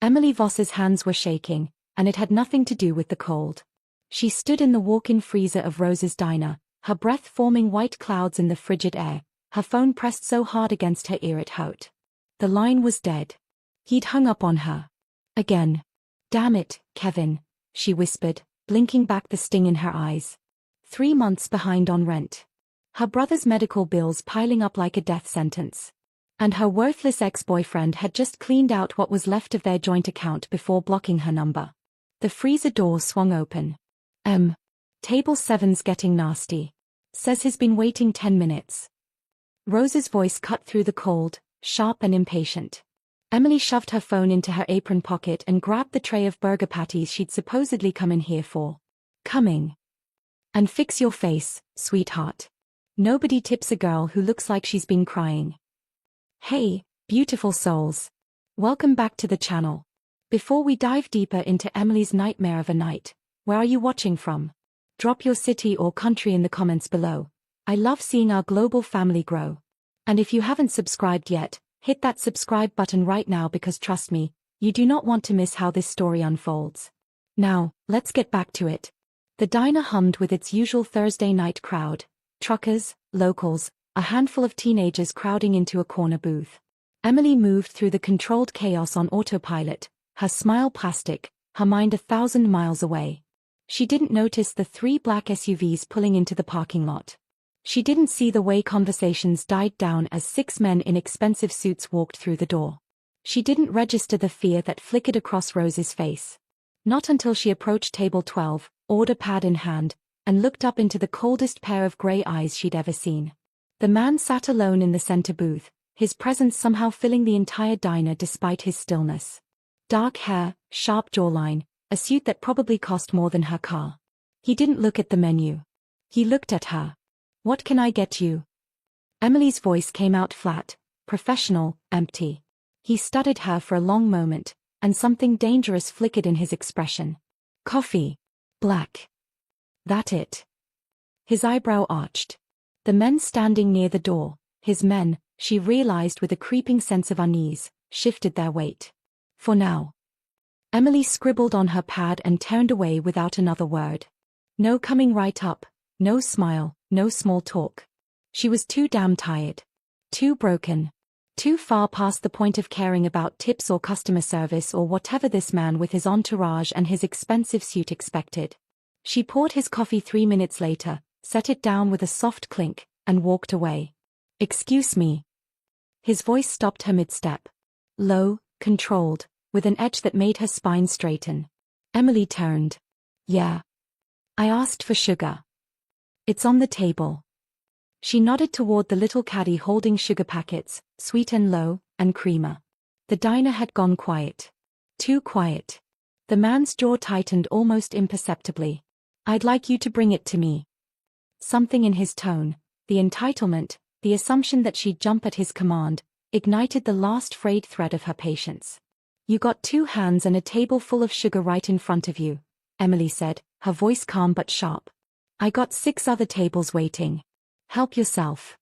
Emily Voss's hands were shaking, and it had nothing to do with the cold. She stood in the walk-in freezer of Rose's diner, her breath forming white clouds in the frigid air, her phone pressed so hard against her ear it hurt. The line was dead. He'd hung up on her. Again. "Damn it, Kevin," she whispered, blinking back the sting in her eyes. 3 months behind on rent. Her brother's medical bills piling up like a death sentence. And her worthless ex-boyfriend had just cleaned out what was left of their joint account before blocking her number. The freezer door swung open. Table 7's getting nasty. Says he's been waiting 10 minutes. Rose's voice cut through the cold, sharp and impatient. Emily shoved her phone into her apron pocket and grabbed the tray of burger patties she'd supposedly come in here for. "Coming. And fix your face, sweetheart. Nobody tips a girl who looks like she's been crying." Hey, beautiful souls. Welcome back to the channel. Before we dive deeper into Emily's nightmare of a night, where are you watching from? Drop your city or country in the comments below. I love seeing our global family grow. And if you haven't subscribed yet, hit that subscribe button right now because trust me, you do not want to miss how this story unfolds. Now, let's get back to it. The diner hummed with its usual Thursday night crowd. Truckers, locals, a handful of teenagers crowding into a corner booth. Emily moved through the controlled chaos on autopilot, her smile plastic, her mind 1,000 miles away. She didn't notice the 3 black SUVs pulling into the parking lot. She didn't see the way conversations died down as 6 men in expensive suits walked through the door. She didn't register the fear that flickered across Rose's face. Not until she approached table 12, order pad in hand, and looked up into the coldest pair of grey eyes she'd ever seen. The man sat alone in the center booth, his presence somehow filling the entire diner despite his stillness. Dark hair, sharp jawline, a suit that probably cost more than her car. He didn't look at the menu. He looked at her. "What can I get you?" Emily's voice came out flat, professional, empty. He studied her for a long moment, and something dangerous flickered in his expression. "Coffee. Black." "That it?" His eyebrow arched. The men standing near the door, his men, she realized with a creeping sense of unease, shifted their weight. "For now." Emily scribbled on her pad and turned away without another word. No coming right up, no smile, no small talk. She was too damn tired. Too broken. Too far past the point of caring about tips or customer service or whatever this man with his entourage and his expensive suit expected. She poured his coffee 3 minutes later, set it down with a soft clink, and walked away. "Excuse me." His voice stopped her mid-step. Low, controlled, with an edge that made her spine straighten. Emily turned. "Yeah. I asked for sugar. It's on the table." She nodded toward the little caddy holding sugar packets, sweet and low, and creamer. The diner had gone quiet. Too quiet. The man's jaw tightened almost imperceptibly. "I'd like you to bring it to me." Something in his tone, the entitlement, the assumption that she'd jump at his command, ignited the last frayed thread of her patience. "You got 2 hands and a table full of sugar right in front of you," Emily said, her voice calm but sharp. "I got 6 other tables waiting. Help yourself."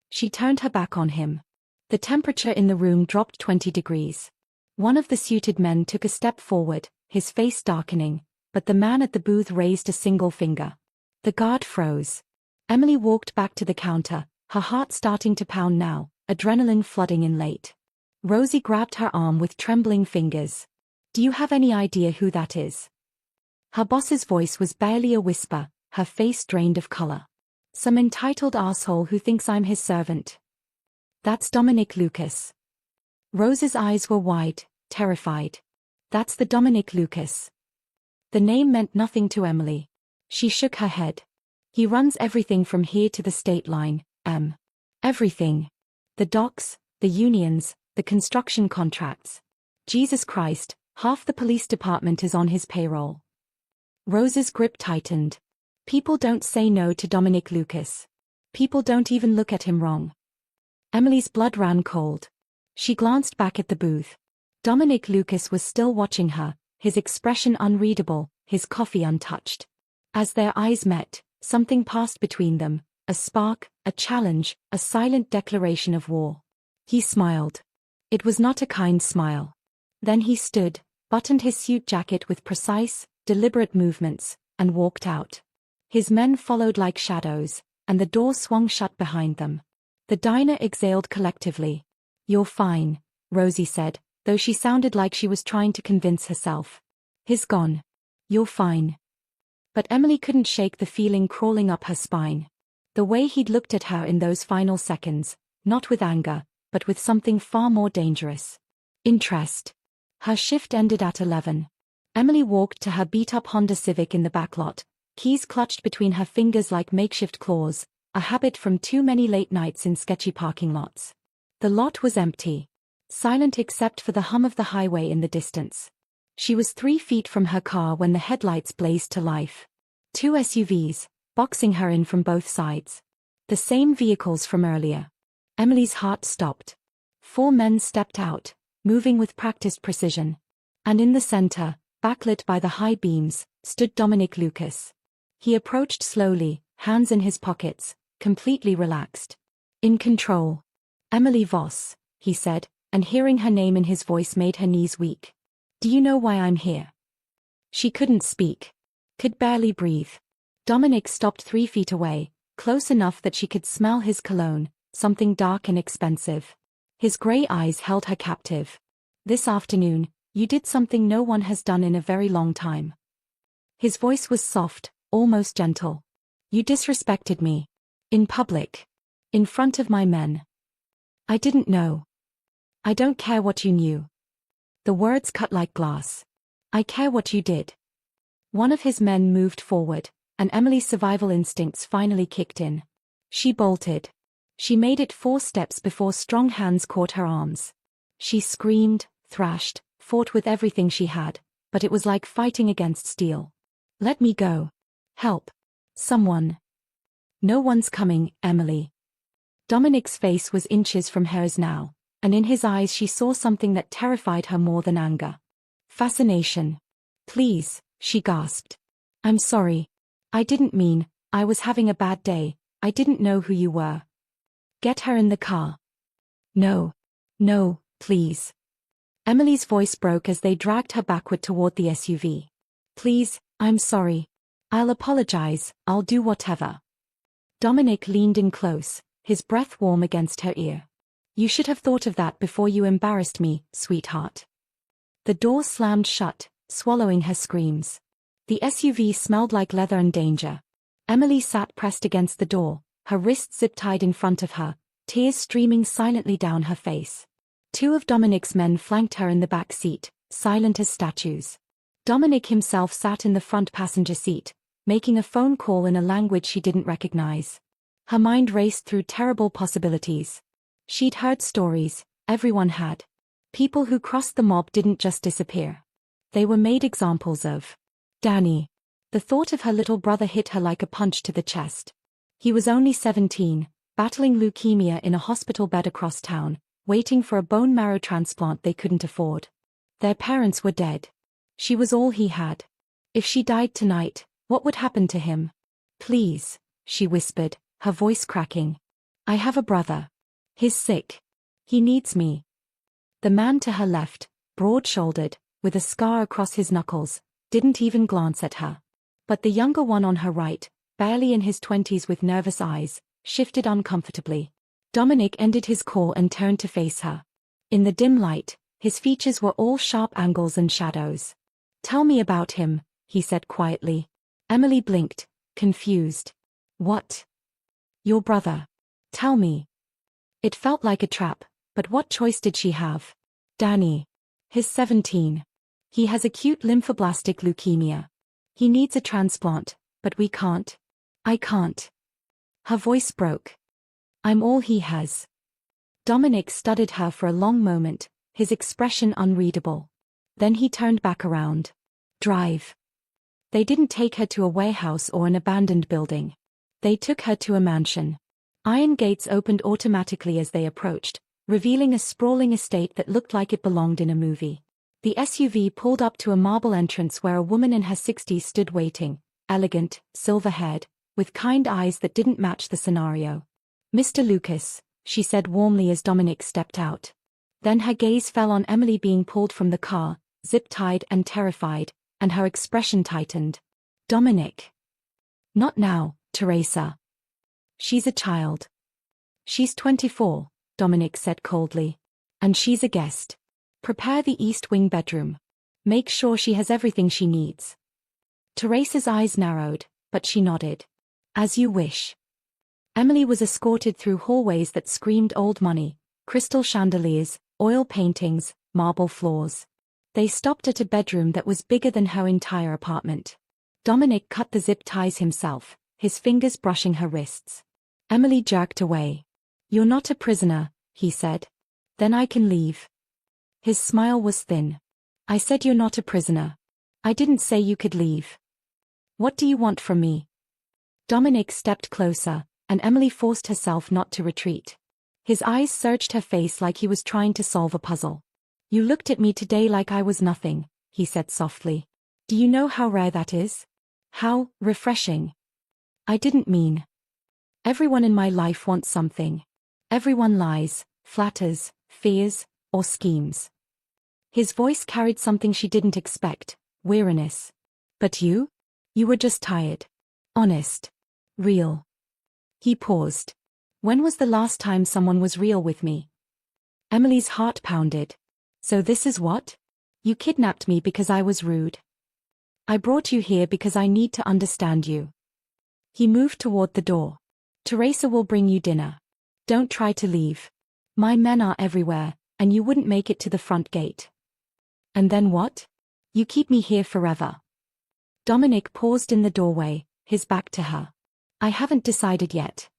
She turned her back on him. The temperature in the room dropped 20 degrees. One of the suited men took a step forward, his face darkening, but the man at the booth raised a single finger. The guard froze. Emily walked back to the counter, her heart starting to pound now, adrenaline flooding in late. Rosie grabbed her arm with trembling fingers. "Do you have any idea who that is?" Her boss's voice was barely a whisper, her face drained of color. "Some entitled asshole who thinks I'm his servant." "That's Dominic Lucas." Rose's eyes were wide, terrified. "That's the Dominic Lucas." The name meant nothing to Emily. She shook her head. "He runs everything from here to the state line, Everything. The docks, the unions, the construction contracts. Jesus Christ, half the police department is on his payroll." Rose's grip tightened. People don't say no to Dominic Lucas. People don't even look at him wrong. Emily's blood ran cold. She glanced back at the booth. Dominic Lucas was still watching her, his expression unreadable, his coffee untouched. As their eyes met, something passed between them, a spark, a challenge, a silent declaration of war. He smiled. It was not a kind smile. Then he stood, buttoned his suit jacket with precise, deliberate movements, and walked out. His men followed like shadows, and the door swung shut behind them. The diner exhaled collectively. "You're fine," Rosie said, though she sounded like she was trying to convince herself. "He's gone. You're fine." But Emily couldn't shake the feeling crawling up her spine. The way he'd looked at her in those final seconds, not with anger, but with something far more dangerous. Interest. Her shift ended at 11. Emily walked to her beat-up Honda Civic in the backlot, keys clutched between her fingers like makeshift claws, a habit from too many late nights in sketchy parking lots. The lot was empty. Silent except for the hum of the highway in the distance. She was 3 feet from her car when the headlights blazed to life. 2 SUVs, boxing her in from both sides. The same vehicles from earlier. Emily's heart stopped. 4 men stepped out, moving with practiced precision. And in the center, backlit by the high beams, stood Dominic Lucas. He approached slowly, hands in his pockets, completely relaxed. "In control. Emily Voss," he said, and hearing her name in his voice made her knees weak. "Do you know why I'm here?" She couldn't speak. Could barely breathe. Dominic stopped 3 feet away, close enough that she could smell his cologne, something dark and expensive. His gray eyes held her captive. "This afternoon, you did something no one has done in a very long time." His voice was soft, almost gentle. "You disrespected me. In public. In front of my men. I didn't know. I don't care what you knew." The words cut like glass. "I care what you did." One of his men moved forward, and Emily's survival instincts finally kicked in. She bolted. She made it 4 steps before strong hands caught her arms. She screamed, thrashed, fought with everything she had, but it was like fighting against steel. "Let me go. Help. Someone." "No one's coming, Emily." Dominic's face was inches from hers now, and in his eyes she saw something that terrified her more than anger. Fascination. "Please," she gasped. "I'm sorry. I didn't mean, I was having a bad day, I didn't know who you were." "Get her in the car." "No. No, please." Emily's voice broke as they dragged her backward toward the SUV. "Please, I'm sorry. I'll apologize, I'll do whatever." Dominic leaned in close, his breath warm against her ear. "You should have thought of that before you embarrassed me, sweetheart." The door slammed shut, swallowing her screams. The SUV smelled like leather and danger. Emily sat pressed against the door, her wrists zip-tied in front of her, tears streaming silently down her face. 2 of Dominic's men flanked her in the back seat, silent as statues. Dominic himself sat in the front passenger seat, making a phone call in a language she didn't recognize. Her mind raced through terrible possibilities. She'd heard stories, everyone had. People who crossed the mob didn't just disappear. They were made examples of. Danny. The thought of her little brother hit her like a punch to the chest. He was only 17, battling leukemia in a hospital bed across town, waiting for a bone marrow transplant they couldn't afford. Their parents were dead. She was all he had. If she died tonight, what would happen to him? "Please," she whispered, her voice cracking. "I have a brother. He's sick. He needs me." The man to her left, broad-shouldered, with a scar across his knuckles, didn't even glance at her. But the younger one on her right, barely in his 20s with nervous eyes, shifted uncomfortably. Dominic ended his call and turned to face her. In the dim light, his features were all sharp angles and shadows. "Tell me about him," he said quietly. Emily blinked, confused. "What?" "Your brother. Tell me." It felt like a trap, but what choice did she have? "Danny. He's 17. He has acute lymphoblastic leukemia. He needs a transplant, but we can't. I can't." Her voice broke. "I'm all he has." Dominic studied her for a long moment, his expression unreadable. Then he turned back around. "Drive." They didn't take her to a warehouse or an abandoned building. They took her to a mansion. Iron gates opened automatically as they approached, revealing a sprawling estate that looked like it belonged in a movie. The SUV pulled up to a marble entrance where a woman in her 60s stood waiting, elegant, silver-haired, with kind eyes that didn't match the scenario. "Mr. Lucas," she said warmly as Dominic stepped out. Then her gaze fell on Emily being pulled from the car, zip-tied and terrified, and her expression tightened. Dominic. Not now, Teresa. She's a child. She's 24, Dominic said coldly. And she's a guest. Prepare the East Wing bedroom. Make sure she has everything she needs. Teresa's eyes narrowed, but she nodded. As you wish. Emily was escorted through hallways that screamed old money, crystal chandeliers, oil paintings, marble floors. They stopped at a bedroom that was bigger than her entire apartment. Dominic cut the zip ties himself, his fingers brushing her wrists. Emily jerked away. You're not a prisoner, he said. Then I can leave. His smile was thin. I said you're not a prisoner. I didn't say you could leave. What do you want from me? Dominic stepped closer, and Emily forced herself not to retreat. His eyes searched her face like he was trying to solve a puzzle. You looked at me today like I was nothing, he said softly. Do you know how rare that is? How refreshing. I didn't mean. Everyone in my life wants something. Everyone lies, flatters, fears, or schemes. His voice carried something she didn't expect, weariness. But you? You were just tired. Honest. Real. He paused. When was the last time someone was real with me? Emily's heart pounded. So this is what? You kidnapped me because I was rude. I brought you here because I need to understand you. He moved toward the door. Teresa will bring you dinner. Don't try to leave. My men are everywhere, and you wouldn't make it to the front gate. And then what? You keep me here forever. Dominic paused in the doorway, his back to her. I haven't decided yet.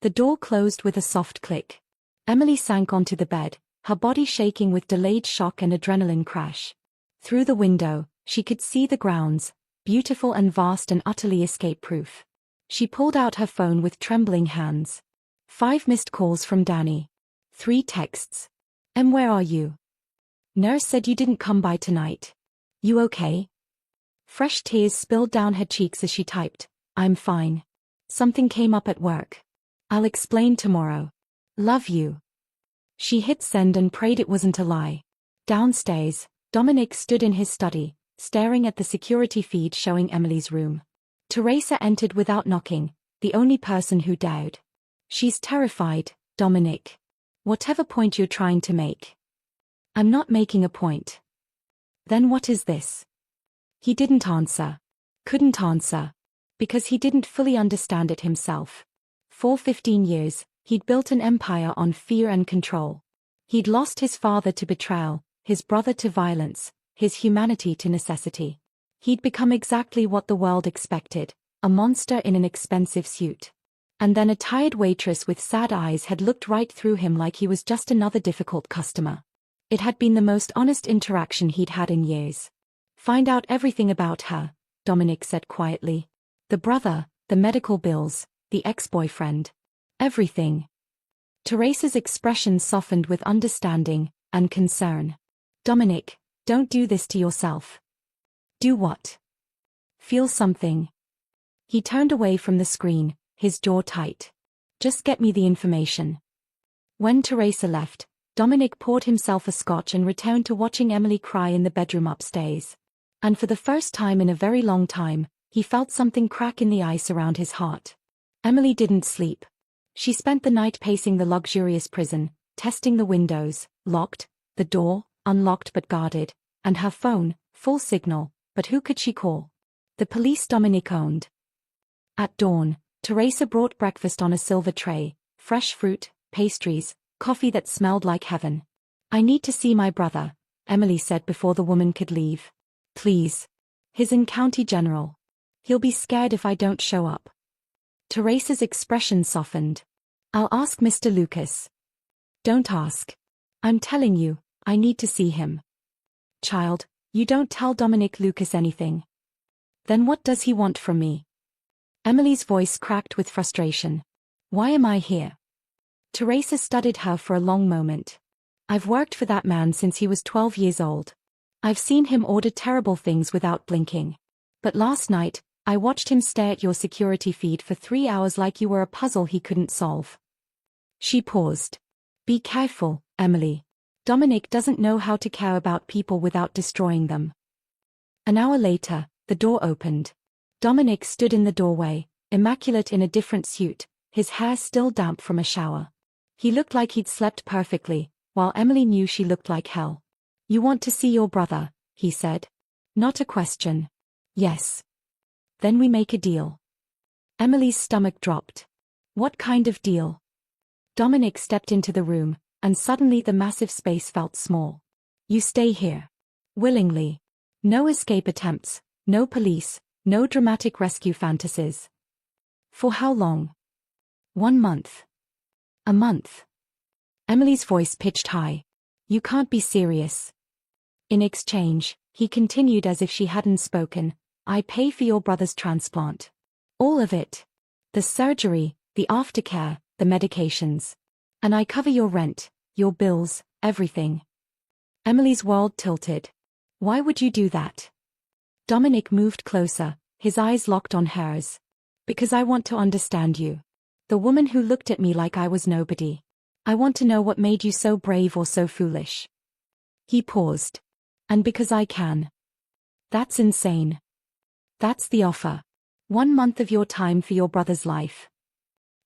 The door closed with a soft click. Emily sank onto the bed, her body shaking with delayed shock and adrenaline crash. Through the window, she could see the grounds, beautiful and vast and utterly escape-proof. She pulled out her phone with trembling hands. 5 missed calls from Danny. 3 texts. Where are you? Nurse said you didn't come by tonight. You okay? Fresh tears spilled down her cheeks as she typed, I'm fine. Something came up at work. I'll explain tomorrow. Love you. She hit send and prayed it wasn't a lie. Downstairs, Dominic stood in his study, staring at the security feed showing Emily's room. Teresa entered without knocking, the only person who dared. She's terrified, Dominic. Whatever point you're trying to make. I'm not making a point. Then what is this? He didn't answer. Couldn't answer. Because he didn't fully understand it himself. For 15 years, he'd built an empire on fear and control. He'd lost his father to betrayal, his brother to violence, his humanity to necessity. He'd become exactly what the world expected, a monster in an expensive suit. And then a tired waitress with sad eyes had looked right through him like he was just another difficult customer. It had been the most honest interaction he'd had in years. Find out everything about her, Dominic said quietly. The brother, the medical bills, the ex-boyfriend. Everything. Teresa's expression softened with understanding and concern. Dominic, don't do this to yourself. Do what? Feel something. He turned away from the screen, his jaw tight. Just get me the information. When Teresa left, Dominic poured himself a scotch and returned to watching Emily cry in the bedroom upstairs. And for the first time in a very long time, he felt something crack in the ice around his heart. Emily didn't sleep. She spent the night pacing the luxurious prison, testing the windows, locked, the door, unlocked but guarded, and her phone, full signal, but who could she call? The police Dominic owned. At dawn, Teresa brought breakfast on a silver tray, fresh fruit, pastries, coffee that smelled like heaven. I need to see my brother, Emily said before the woman could leave. Please. He's in County General. He'll be scared if I don't show up. Teresa's expression softened. I'll ask Mr. Lucas. Don't ask. I'm telling you, I need to see him. Child, you don't tell Dominic Lucas anything. Then what does he want from me? Emily's voice cracked with frustration. Why am I here? Teresa studied her for a long moment. I've worked for that man since he was 12 years old. I've seen him order terrible things without blinking. But last night, I watched him stare at your security feed for 3 hours like you were a puzzle he couldn't solve. She paused. Be careful, Emily. Dominic doesn't know how to care about people without destroying them. An hour later, the door opened. Dominic stood in the doorway, immaculate in a different suit, his hair still damp from a shower. He looked like he'd slept perfectly, while Emily knew she looked like hell. "You want to see your brother," he said. "Not a question." "Yes." "Then we make a deal." Emily's stomach dropped. "What kind of deal?" Dominic stepped into the room, and suddenly the massive space felt small. "You stay here." "Willingly." "No escape attempts, no police, no dramatic rescue fantasies." "For how long?" "1 month." "A month?" Emily's voice pitched high. "You can't be serious." "In exchange," he continued as if she hadn't spoken, "I pay for your brother's transplant. All of it. The surgery, the aftercare, the medications. And I cover your rent, your bills, everything." Emily's world tilted. "Why would you do that?" Dominic moved closer, his eyes locked on hers. "Because I want to understand you. The woman who looked at me like I was nobody. I want to know what made you so brave or so foolish." He paused. "And because I can." "That's insane." "That's the offer. 1 month of your time for your brother's life."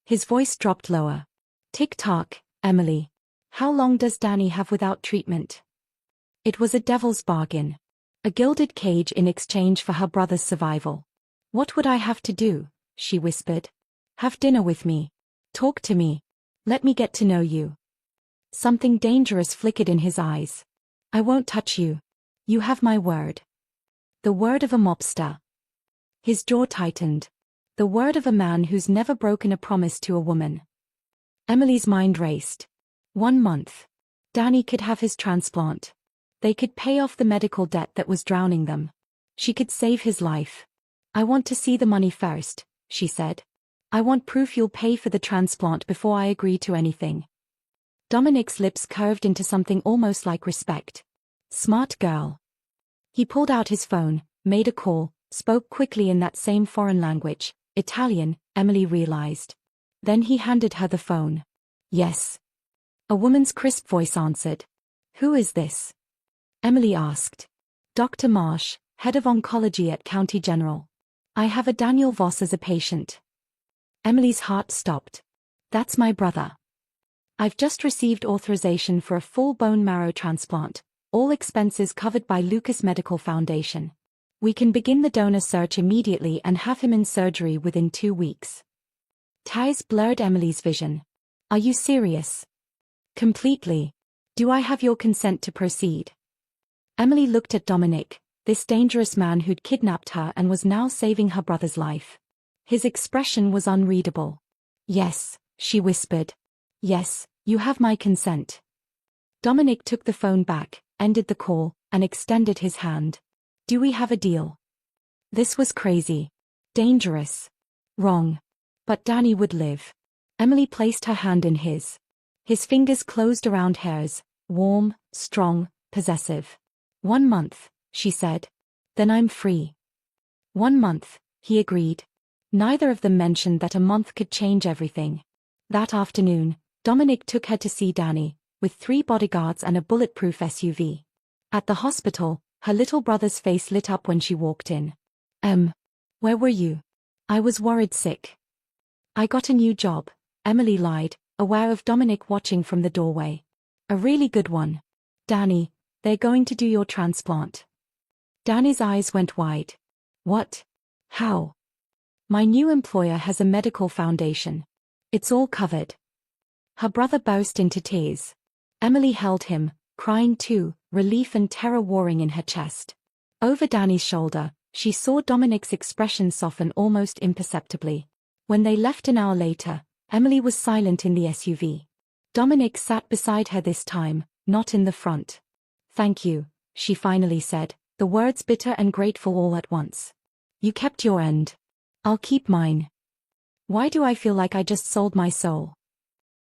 His voice dropped lower. "Tick-tock, Emily. How long does Danny have without treatment?" It was a devil's bargain. A gilded cage in exchange for her brother's survival. "What would I have to do?" she whispered. "Have dinner with me. Talk to me. Let me get to know you." Something dangerous flickered in his eyes. "I won't touch you. You have my word." The word of a mobster. His jaw tightened. The word of a man who's never broken a promise to a woman. Emily's mind raced. 1 month. Danny could have his transplant. They could pay off the medical debt that was drowning them. She could save his life. "I want to see the money first," she said. "I want proof you'll pay for the transplant before I agree to anything." Dominic's lips curved into something almost like respect. "Smart girl." He pulled out his phone, made a call, spoke quickly in that same foreign language, Italian, Emily realized. Then he handed her the phone. "Yes." A woman's crisp voice answered. "Who is this?" Emily asked. "Dr. Marsh, head of oncology at County General. I have a Daniel Voss as a patient." Emily's heart stopped. "That's my brother. I've just received authorization for a full bone marrow transplant, all expenses covered by Lucas Medical Foundation. We can begin the donor search immediately and have him in surgery within 2 weeks." Tears blurred Emily's vision. "Are you serious?" "Completely. Do I have your consent to proceed?" Emily looked at Dominic, this dangerous man who'd kidnapped her and was now saving her brother's life. His expression was unreadable. "Yes," she whispered. "Yes, you have my consent." Dominic took the phone back, ended the call, and extended his hand. "Do we have a deal?" This was crazy. Dangerous. Wrong. But Danny would live. Emily placed her hand in his. His fingers closed around hers, warm, strong, possessive. 1 month, she said. "Then I'm free." 1 month, he agreed. Neither of them mentioned that a month could change everything. That afternoon, Dominic took her to see Danny, with 3 bodyguards and a bulletproof SUV. At the hospital, her little brother's face lit up when she walked in. Where were you?" "I was worried sick." "I got a new job," Emily lied, aware of Dominic watching from the doorway. "A really good one. Danny, they're going to do your transplant." Danny's eyes went wide. "What? How?" "My new employer has a medical foundation. It's all covered." Her brother burst into tears. Emily held him, crying too, relief and terror warring in her chest. Over Danny's shoulder, she saw Dominic's expression soften almost imperceptibly. When they left an hour later, Emily was silent in the SUV. Dominic sat beside her this time, not in the front. "Thank you," she finally said, the words bitter and grateful all at once. "You kept your end. I'll keep mine. Why do I feel like I just sold my soul?"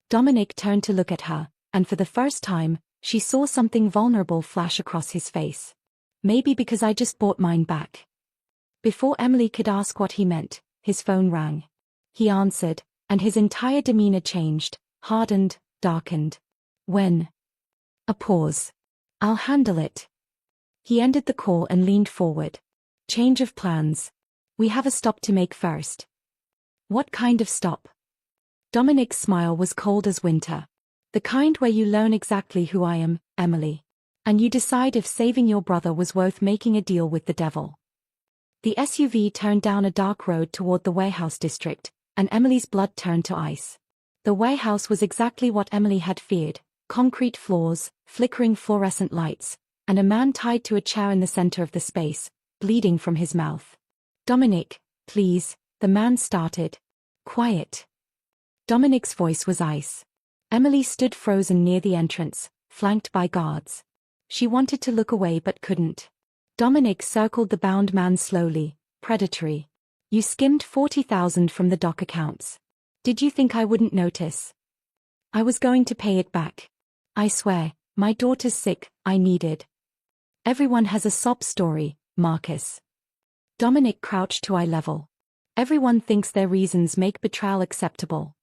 Dominic turned to look at her, and for the first time, she saw something vulnerable flash across his face. "Maybe because I just bought mine back." Before Emily could ask what he meant, his phone rang. He answered, and his entire demeanor changed, hardened, darkened. "When?" A pause. I'll handle it. He ended the call and leaned forward. Change of plans. We have a stop to make first. What kind of stop? Dominic's smile was cold as winter. The kind where you learn exactly who I am, Emily. And you decide if saving your brother was worth making a deal with the devil. The SUV turned down a dark road toward the warehouse district, and Emily's blood turned to ice. The warehouse was exactly what Emily had feared: concrete floors, flickering fluorescent lights, and a man tied to a chair in the center of the space, bleeding from his mouth. Dominic, please, the man started. Quiet. Dominic's voice was ice. Emily stood frozen near the entrance, flanked by guards. She wanted to look away but couldn't. Dominic circled the bound man slowly, predatory. You skimmed 40,000 from the doc accounts. Did you think I wouldn't notice? I was going to pay it back. I swear, my daughter's sick, I needed. Everyone has a sob story, Marcus. Dominic crouched to eye level. Everyone thinks their reasons make betrayal acceptable.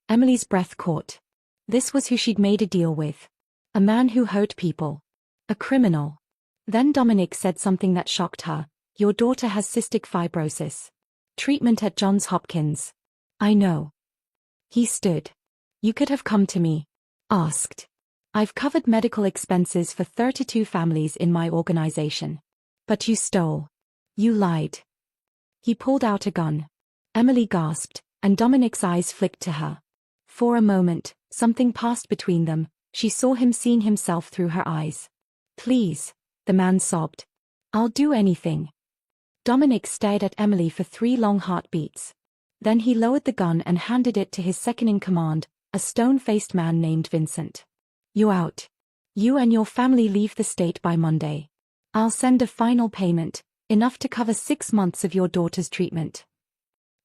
Emily's breath caught. This was who she'd made a deal with. A man who hurt people. A criminal. Then Dominic said something that shocked her. Your daughter has cystic fibrosis. Treatment at Johns Hopkins. I know. He stood. You could have come to me. Asked. I've covered medical expenses for 32 families in my organization. But you stole. You lied. He pulled out a gun. Emily gasped, and Dominic's eyes flicked to her. For a moment, something passed between them. She saw him seeing himself through her eyes. Please, the man sobbed. I'll do anything. Dominic stared at Emily for 3 long heartbeats. Then he lowered the gun and handed it to his second-in-command, a stone-faced man named Vincent. You're out. You and your family leave the state by Monday. I'll send a final payment, enough to cover 6 months of your daughter's treatment.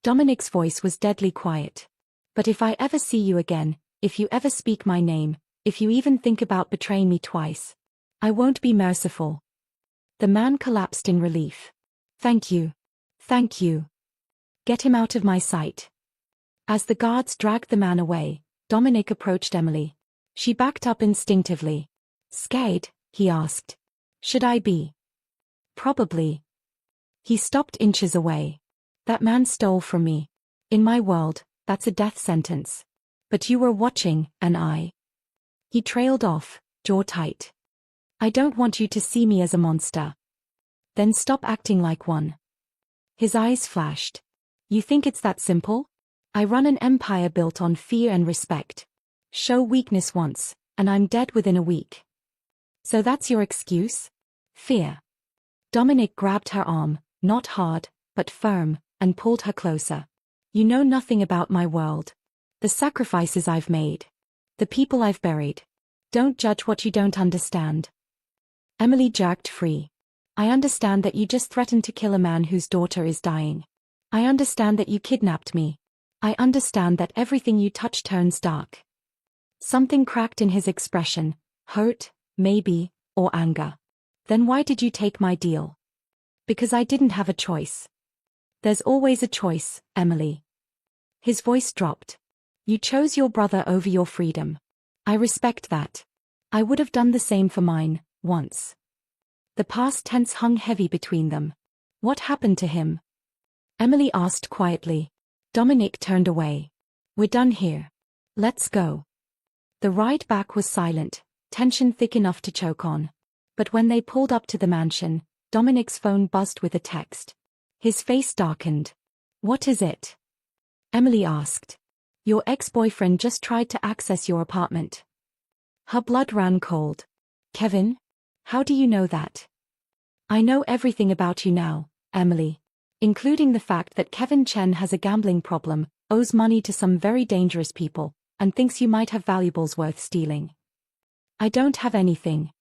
Dominic's voice was deadly quiet. But if I ever see you again, if you ever speak my name, if you even think about betraying me twice, I won't be merciful. The man collapsed in relief. Thank you. Thank you. Get him out of my sight. As the guards dragged the man away, Dominic approached Emily. She backed up instinctively. Scared? He asked. Should I be? Probably. He stopped inches away. That man stole from me. In my world, that's a death sentence. But you were watching, and I. He trailed off, jaw tight. I don't want you to see me as a monster. Then stop acting like one. His eyes flashed. You think it's that simple? I run an empire built on fear and respect. Show weakness once, and I'm dead within a week. So that's your excuse? Fear. Dominic grabbed her arm, not hard, but firm, and pulled her closer. You know nothing about my world. The sacrifices I've made. The people I've buried. Don't judge what you don't understand. Emily jerked free. I understand that you just threatened to kill a man whose daughter is dying. I understand that you kidnapped me. I understand that everything you touch turns dark. Something cracked in his expression, hurt, maybe, or anger. Then why did you take my deal? Because I didn't have a choice. There's always a choice, Emily. His voice dropped. You chose your brother over your freedom. I respect that. I would have done the same for mine, once. The past tense hung heavy between them. What happened to him? Emily asked quietly. Dominic turned away. We're done here. Let's go. The ride back was silent, tension thick enough to choke on. But when they pulled up to the mansion, Dominic's phone buzzed with a text. His face darkened. What is it? Emily asked. Your ex-boyfriend just tried to access your apartment. Her blood ran cold. Kevin? How do you know that? I know everything about you now, Emily. Including the fact that Kevin Chen has a gambling problem, owes money to some very dangerous people, and thinks you might have valuables worth stealing. I don't have anything.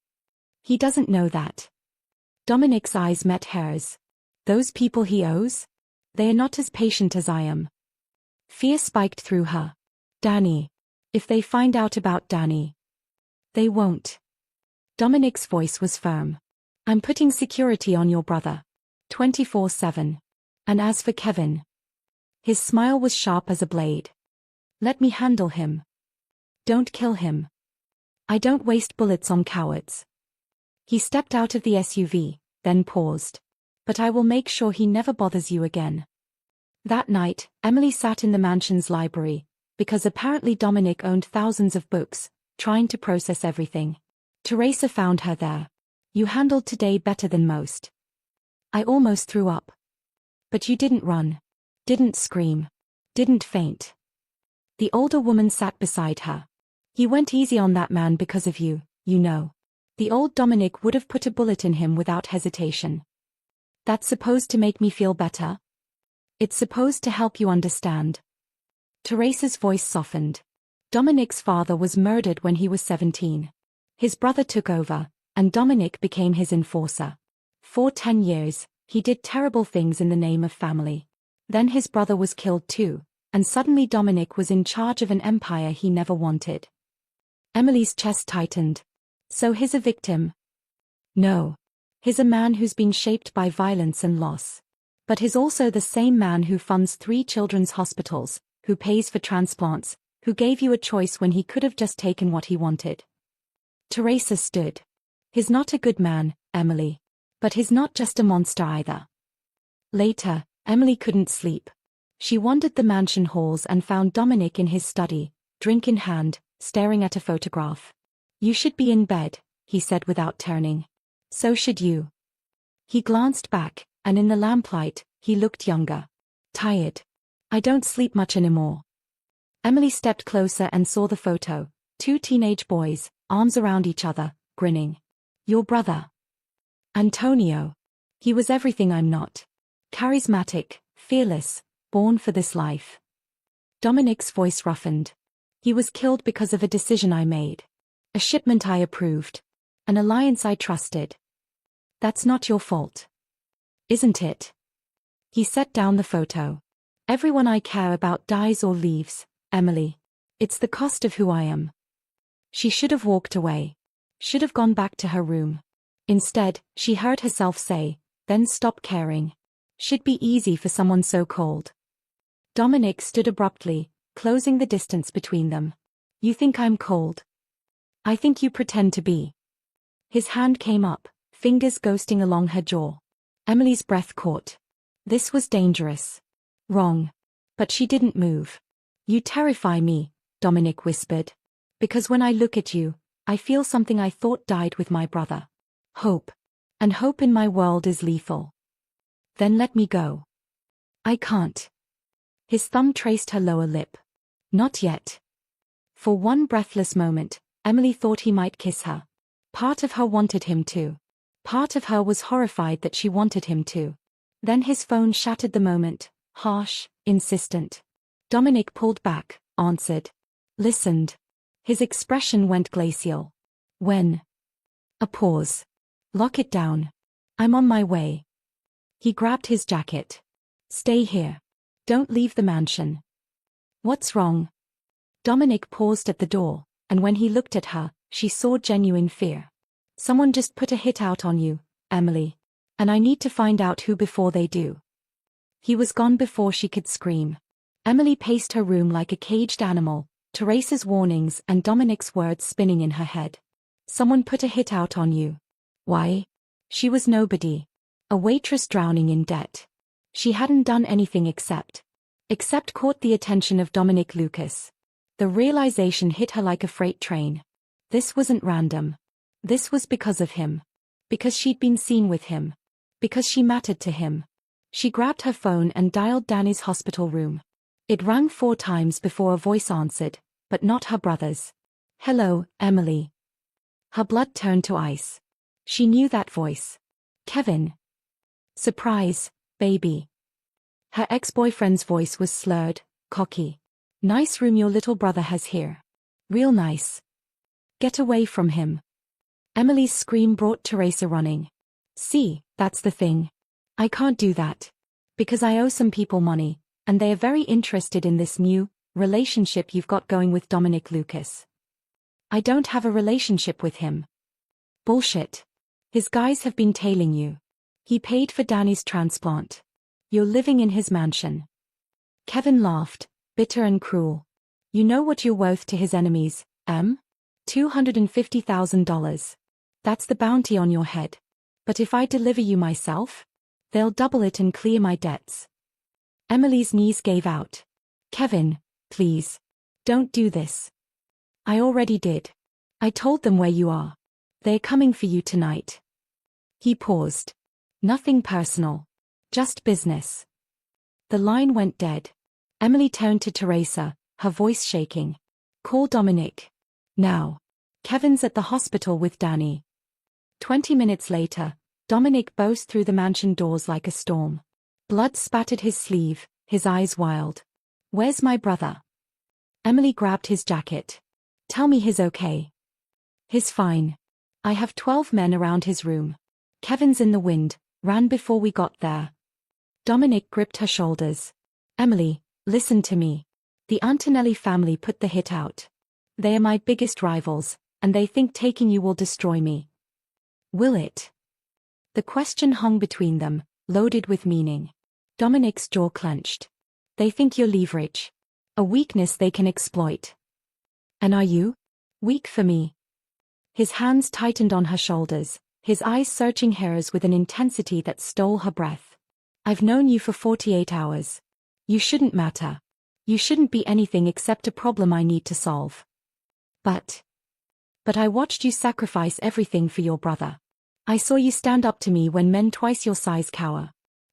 He doesn't know that. Dominic's eyes met hers. Those people he owes? They are not as patient as I am. Fear spiked through her. Danny. If they find out about Danny. They won't. Dominic's voice was firm. I'm putting security on your brother. 24/7. And as for Kevin. His smile was sharp as a blade. Let me handle him. Don't kill him. I don't waste bullets on cowards. He stepped out of the SUV, then paused. But I will make sure he never bothers you again. That night, Emily sat in the mansion's library, because apparently Dominic owned thousands of books, trying to process everything. Teresa found her there. You handled today better than most. I almost threw up. But you didn't run. Didn't scream. Didn't faint. The older woman sat beside her. He went easy on that man because of you, you know. The old Dominic would have put a bullet in him without hesitation. That's supposed to make me feel better? It's supposed to help you understand. Teresa's voice softened. Dominic's father was murdered when he was 17. His brother took over, and Dominic became his enforcer. For 10 years, he did terrible things in the name of family. Then his brother was killed too, and suddenly Dominic was in charge of an empire he never wanted. Emily's chest tightened. So he's a victim? No. He's a man who's been shaped by violence and loss. But he's also the same man who funds 3 children's hospitals, who pays for transplants, who gave you a choice when he could have just taken what he wanted. Teresa stood. He's not a good man, Emily. But he's not just a monster either. Later, Emily couldn't sleep. She wandered the mansion halls and found Dominic in his study, drink in hand, staring at a photograph. You should be in bed, he said without turning. So should you. He glanced back, and in the lamplight, he looked younger. Tired. I don't sleep much anymore. Emily stepped closer and saw the photo. 2 teenage boys, arms around each other, grinning. Your brother. Antonio. He was everything I'm not. Charismatic, fearless, born for this life. Dominic's voice roughened. He was killed because of a decision I made. A shipment I approved. An alliance I trusted. That's not your fault. Isn't it? He set down the photo. Everyone I care about dies or leaves, Emily. It's the cost of who I am. She should have walked away. Should have gone back to her room. Instead, she heard herself say, then stop caring. Should be easy for someone so cold. Dominic stood abruptly, closing the distance between them. You think I'm cold? I think you pretend to be. His hand came up, fingers ghosting along her jaw. Emily's breath caught. This was dangerous. Wrong. But she didn't move. You terrify me, Dominic whispered. Because when I look at you, I feel something I thought died with my brother. Hope. And hope in my world is lethal. Then let me go. I can't. His thumb traced her lower lip. Not yet. For one breathless moment, Emily thought he might kiss her. Part of her wanted him to. Part of her was horrified that she wanted him to. Then his phone shattered the moment, harsh, insistent. Dominic pulled back, answered. Listened. His expression went glacial. When? A pause. Lock it down. I'm on my way. He grabbed his jacket. Stay here. Don't leave the mansion. What's wrong? Dominic paused at the door, and when he looked at her, she saw genuine fear. Someone just put a hit out on you, Emily. And I need to find out who before they do. He was gone before she could scream. Emily paced her room like a caged animal, Teresa's warnings and Dominic's words spinning in her head. Someone put a hit out on you. Why? She was nobody. A waitress drowning in debt. She hadn't done anything except caught the attention of Dominic Lucas. The realization hit her like a freight train. This wasn't random. This was because of him. Because she'd been seen with him. Because she mattered to him. She grabbed her phone and dialed Danny's hospital room. It rang 4 times before a voice answered, but not her brother's. Hello, Emily. Her blood turned to ice. She knew that voice. Kevin. Surprise, baby. Her ex-boyfriend's voice was slurred, cocky. Nice room your little brother has here. Real nice. Get away from him. Emily's scream brought Teresa running. See, that's the thing. I can't do that. Because I owe some people money, and they are very interested in this new relationship you've got going with Dominic Lucas. I don't have a relationship with him. Bullshit. His guys have been tailing you. He paid for Danny's transplant. You're living in his mansion. Kevin laughed, bitter and cruel. You know what you're worth to his enemies, Em? $250,000. That's the bounty on your head. But if I deliver you myself? They'll double it and clear my debts. Emily's knees gave out. Kevin, please. Don't do this. I already did. I told them where you are. They're coming for you tonight. He paused. Nothing personal. Just business. The line went dead. Emily turned to Teresa, her voice shaking. Call Dominic. Now. Kevin's at the hospital with Danny. 20 minutes later, Dominic burst through the mansion doors like a storm. Blood spattered his sleeve, his eyes wild. Where's my brother? Emily grabbed his jacket. Tell me he's okay. He's fine. I have 12 men around his room. Kevin's in the wind, ran before we got there. Dominic gripped her shoulders. Emily, listen to me. The Antonelli family put the hit out. They are my biggest rivals, and they think taking you will destroy me. Will it? The question hung between them, loaded with meaning. Dominic's jaw clenched. They think you're leverage. A weakness they can exploit. And are you? Weak for me. His hands tightened on her shoulders, his eyes searching hers with an intensity that stole her breath. I've known you for 48 hours. You shouldn't matter. You shouldn't be anything except a problem I need to solve. But I watched you sacrifice everything for your brother. I saw you stand up to me when men twice your size cower.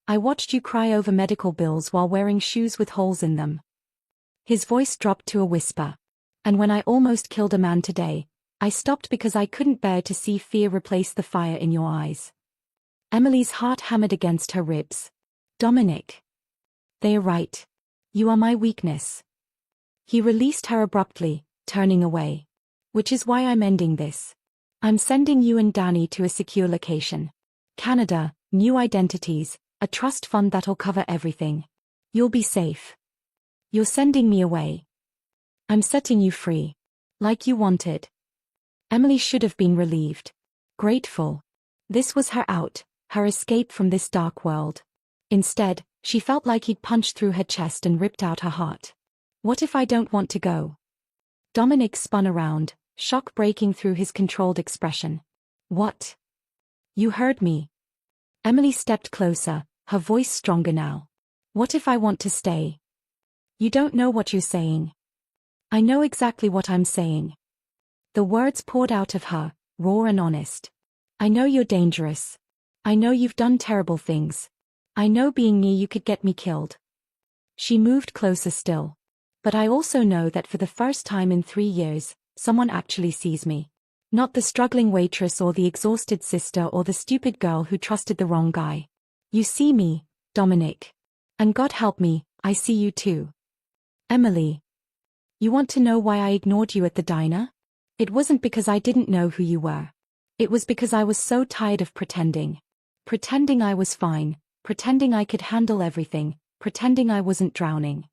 I watched you cry over medical bills while wearing shoes with holes in them. His voice dropped to a whisper. And when I almost killed a man today, I stopped because I couldn't bear to see fear replace the fire in your eyes. Emily's heart hammered against her ribs. Dominic. They are right. You are my weakness. He released her abruptly, turning away. Which is why I'm ending this. I'm sending you and Danny to a secure location. Canada, new identities, a trust fund that'll cover everything. You'll be safe. You're sending me away. I'm setting you free. Like you wanted. Emily should have been relieved. Grateful. This was her out, her escape from this dark world. Instead, she felt like he'd punched through her chest and ripped out her heart. What if I don't want to go? Dominic spun around, shock breaking through his controlled expression. What? You heard me. Emily stepped closer, her voice stronger now. What if I want to stay? You don't know what you're saying. I know exactly what I'm saying. The words poured out of her, raw and honest. I know you're dangerous. I know you've done terrible things. I know being near you could get me killed. She moved closer still. But I also know that for the first time in 3 years, someone actually sees me. Not the struggling waitress or the exhausted sister or the stupid girl who trusted the wrong guy. You see me, Dominic. And God help me, I see you too. Emily. You want to know why I ignored you at the diner? It wasn't because I didn't know who you were. It was because I was so tired of pretending. Pretending I was fine, pretending I could handle everything, pretending I wasn't drowning.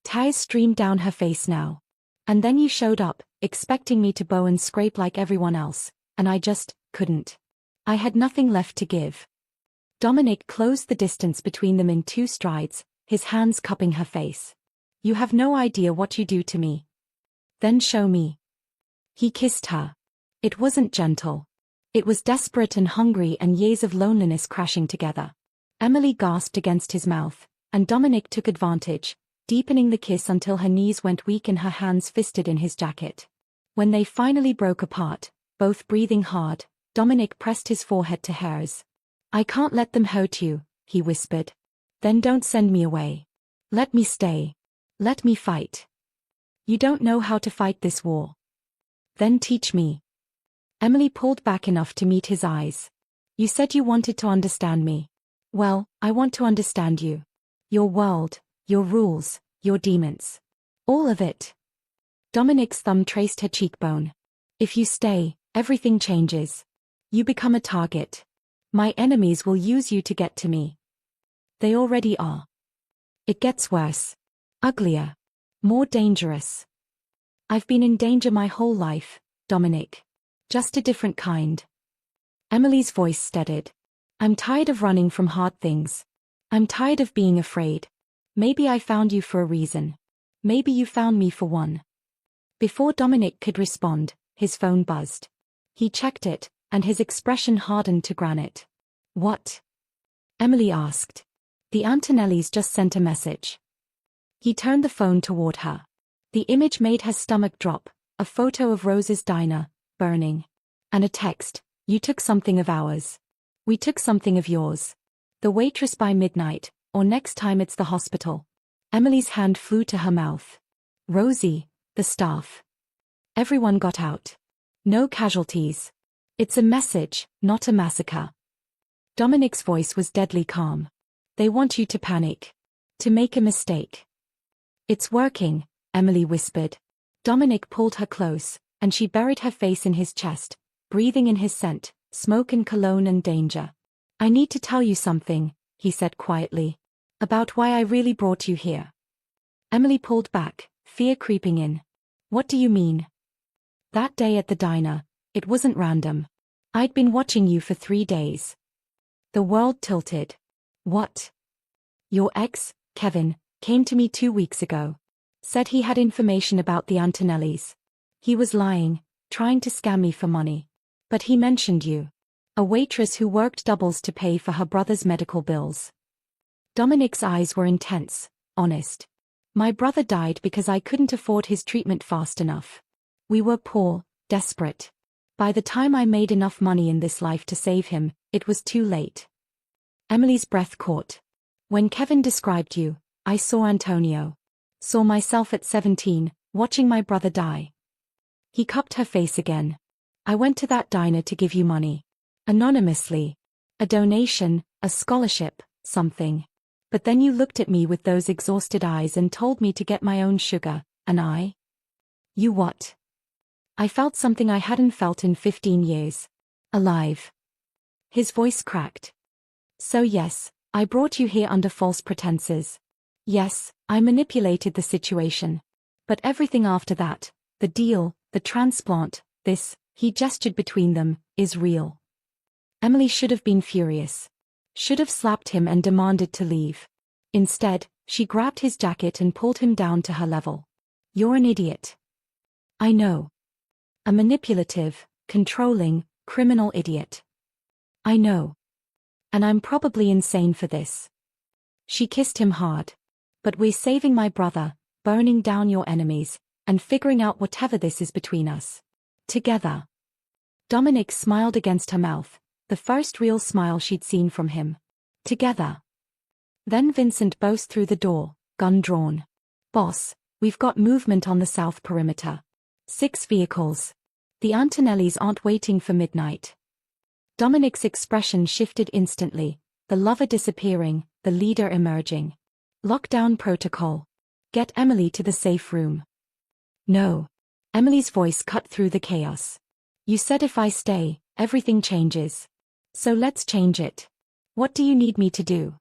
Tears streamed down her face now. And then you showed up, expecting me to bow and scrape like everyone else, and I just couldn't. I had nothing left to give. Dominic closed the distance between them in 2 strides, his hands cupping her face. You have no idea what you do to me. Then show me. He kissed her. It wasn't gentle. It was desperate and hungry and years of loneliness crashing together. Emily gasped against his mouth, and Dominic took advantage, deepening the kiss until her knees went weak and her hands fisted in his jacket. When they finally broke apart, both breathing hard, Dominic pressed his forehead to hers. I can't let them hurt you, he whispered. Then don't send me away. Let me stay. Let me fight. You don't know how to fight this war. Then teach me. Emily pulled back enough to meet his eyes. You said you wanted to understand me. Well, I want to understand you. Your world, your rules, your demons. All of it. Dominic's thumb traced her cheekbone. If you stay, everything changes. You become a target. My enemies will use you to get to me. They already are. It gets worse. Uglier. More dangerous. I've been in danger my whole life, Dominic. Just a different kind. Emily's voice steadied. I'm tired of running from hard things. I'm tired of being afraid. Maybe I found you for a reason. Maybe you found me for one. Before Dominic could respond, his phone buzzed. He checked it, and his expression hardened to granite. What? Emily asked. The Antonellis just sent a message. He turned the phone toward her. The image made her stomach drop, a photo of Rose's diner, burning. And a text, "You took something of ours. We took something of yours. The waitress by midnight, or next time it's the hospital." Emily's hand flew to her mouth. Rosie, the staff. Everyone got out. No casualties. It's a message, not a massacre. Dominic's voice was deadly calm. They want you to panic. To make a mistake. It's working, Emily whispered. Dominic pulled her close, and she buried her face in his chest, breathing in his scent, smoke and cologne and danger. "I need to tell you something," he said quietly. "About why I really brought you here." Emily pulled back, fear creeping in. "What do you mean?" "That day at the diner, it wasn't random. I'd been watching you for 3 days." The world tilted. "What?" "Your ex, Kevin, came to me 2 weeks ago. Said he had information about the Antonellis. He was lying, trying to scam me for money. But he mentioned you. A waitress who worked doubles to pay for her brother's medical bills." Dominic's eyes were intense, honest. "My brother died because I couldn't afford his treatment fast enough. We were poor, desperate. By the time I made enough money in this life to save him, it was too late." Emily's breath caught. "When Kevin described you, I saw Antonio. Saw myself at 17, watching my brother die." He cupped her face again. "I went to that diner to give you money. Anonymously. A donation, a scholarship, something. But then you looked at me with those exhausted eyes and told me to get my own sugar, and I?" "You what?" "I felt something I hadn't felt in 15 years. Alive." His voice cracked. "So yes, I brought you here under false pretenses. Yes, I manipulated the situation. But everything after that, the deal, the transplant, this," he gestured between them, "is real." Emily should have been furious. Should have slapped him and demanded to leave. Instead, she grabbed his jacket and pulled him down to her level. "You're an idiot." "I know. A manipulative, controlling, criminal idiot. I know. And I'm probably insane for this." She kissed him hard. "But we're saving my brother, burning down your enemies, and figuring out whatever this is between us. Together." Dominic smiled against her mouth, the first real smile she'd seen from him. "Together." Then Vincent burst through the door, gun drawn. "Boss, we've got movement on the south perimeter. 6 vehicles. The Antonellis aren't waiting for midnight." Dominic's expression shifted instantly, the lover disappearing, the leader emerging. "Lockdown protocol. Get Emily to the safe room." "No." Emily's voice cut through the chaos. "You said if I stay, everything changes. So let's change it. What do you need me to do?"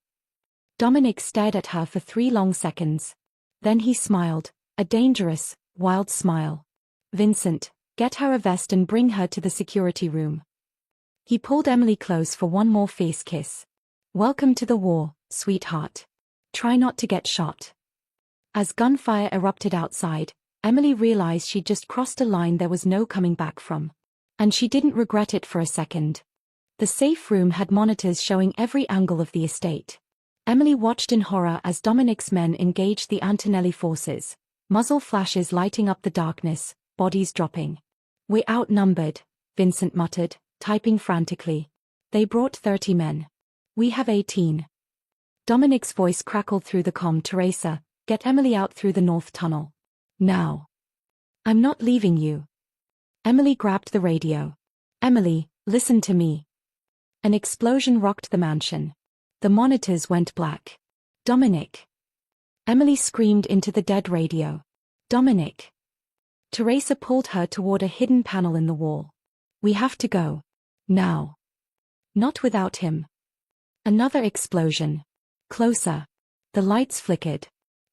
Dominic stared at her for 3 long seconds. Then he smiled, a dangerous, wild smile. "Vincent, get her a vest and bring her to the security room." He pulled Emily close for one more fierce kiss. "Welcome to the war, sweetheart. Try not to get shot." As gunfire erupted outside, Emily realized she'd just crossed a line there was no coming back from. And she didn't regret it for a second. The safe room had monitors showing every angle of the estate. Emily watched in horror as Dominic's men engaged the Antonelli forces, muzzle flashes lighting up the darkness, bodies dropping. "We're outnumbered," Vincent muttered, typing frantically. "They brought 30 men. We have 18. Dominic's voice crackled through the comm. "Teresa, get Emily out through the north tunnel. Now." "I'm not leaving you." Emily grabbed the radio. "Emily, listen to me." An explosion rocked the mansion. The monitors went black. "Dominic." Emily screamed into the dead radio. "Dominic." Teresa pulled her toward a hidden panel in the wall. "We have to go. Now." "Not without him." Another explosion. Closer. The lights flickered.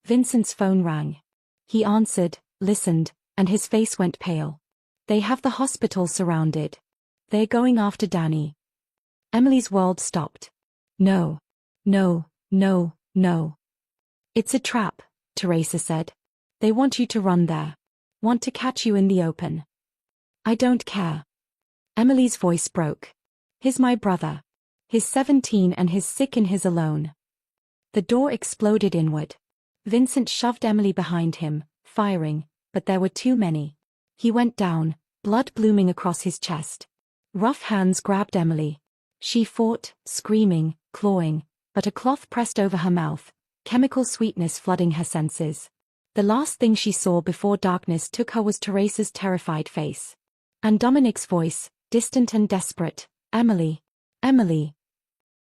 Vincent's phone rang. He answered, listened, and his face went pale. "They have the hospital surrounded. They're going after Danny." Emily's world stopped. "No. No, no, no. It's a trap," Teresa said. "They want you to run there. Want to catch you in the open." I don't care. Emily's voice broke. He's my brother. He's 17 and he's sick and he's alone. The door exploded inward. Vincent shoved Emily behind him, firing, but there were too many. He went down, blood blooming across his chest. Rough hands grabbed Emily. She fought, screaming, clawing, but a cloth pressed over her mouth, chemical sweetness flooding her senses. The last thing she saw before darkness took her was Teresa's terrified face. And Dominic's voice, distant and desperate, "Emily. Emily."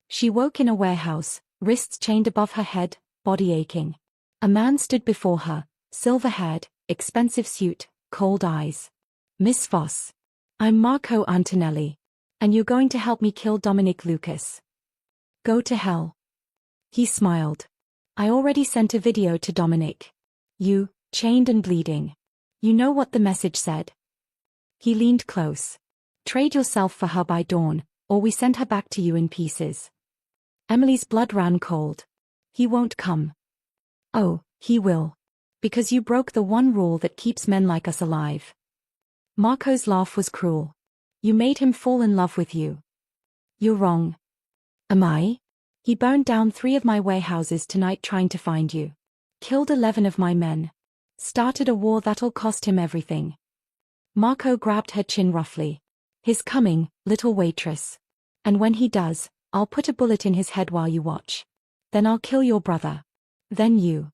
She woke in a warehouse, wrists chained above her head, body aching. A man stood before her, silver-haired, expensive suit, cold eyes. "Miss Voss. I'm Marco Antonelli. And you're going to help me kill Dominic Lucas." "Go to hell." He smiled. "I already sent a video to Dominic. You, chained and bleeding. You know what the message said?" He leaned close. "Trade yourself for her by dawn, or we send her back to you in pieces." Emily's blood ran cold. "He won't come." "Oh, he will. Because you broke the one rule that keeps men like us alive." Marco's laugh was cruel. "You made him fall in love with you." "You're wrong." "Am I?" "He burned down 3 of my warehouses tonight trying to find you. Killed 11 of my men. Started a war that'll cost him everything." Marco grabbed her chin roughly. "He's coming, little waitress. And when he does, I'll put a bullet in his head while you watch. Then I'll kill your brother. Then you."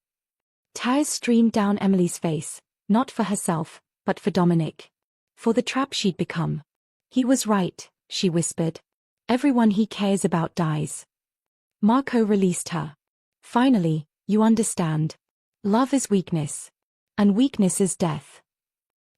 Tears streamed down Emily's face, not for herself, but for Dominic. For the trap she'd become. "He was right," she whispered. "Everyone he cares about dies." Marco released her. "Finally, you understand. Love is weakness. And weakness is death."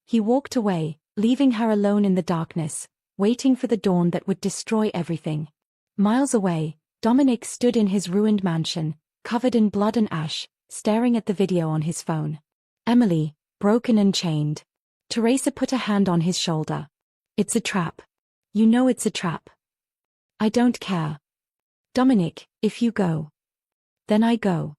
He walked away, leaving her alone in the darkness, waiting for the dawn that would destroy everything. Miles away, Dominic stood in his ruined mansion, covered in blood and ash, staring at the video on his phone. Emily, broken and chained. Teresa put a hand on his shoulder. "It's a trap. You know it's a trap." "I don't care. Dominic, if you go. Then I go."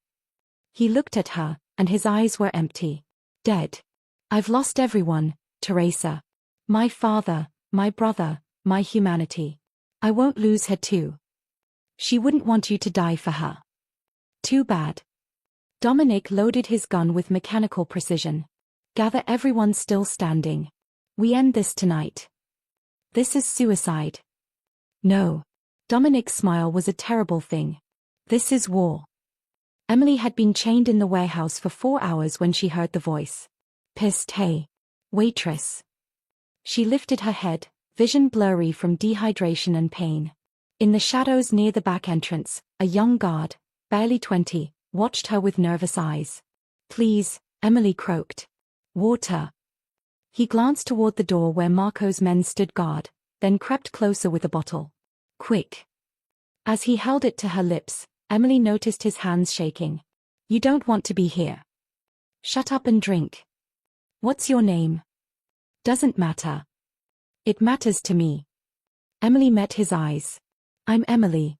He looked at her, and his eyes were empty. "Dead. I've lost everyone, Teresa. My father, my brother, my humanity. I won't lose her too. She wouldn't want you to die for her." "Too bad." Dominic loaded his gun with mechanical precision. "Gather everyone still standing. We end this tonight. This is suicide." "No." Dominic's smile was a terrible thing. "This is war." Emily had been chained in the warehouse for 4 hours when she heard the voice. "Pissed, hey. Waitress." She lifted her head, vision blurry from dehydration and pain. In the shadows near the back entrance, a young guard, barely 20, watched her with nervous eyes. "Please," Emily croaked. "Water." He glanced toward the door where Marco's men stood guard, then crept closer with a bottle. "Quick." As he held it to her lips, Emily noticed his hands shaking. "You don't want to be here. Shut up and drink." "What's your name?" "Doesn't matter." "It matters to me." Emily met his eyes. "I'm Emily."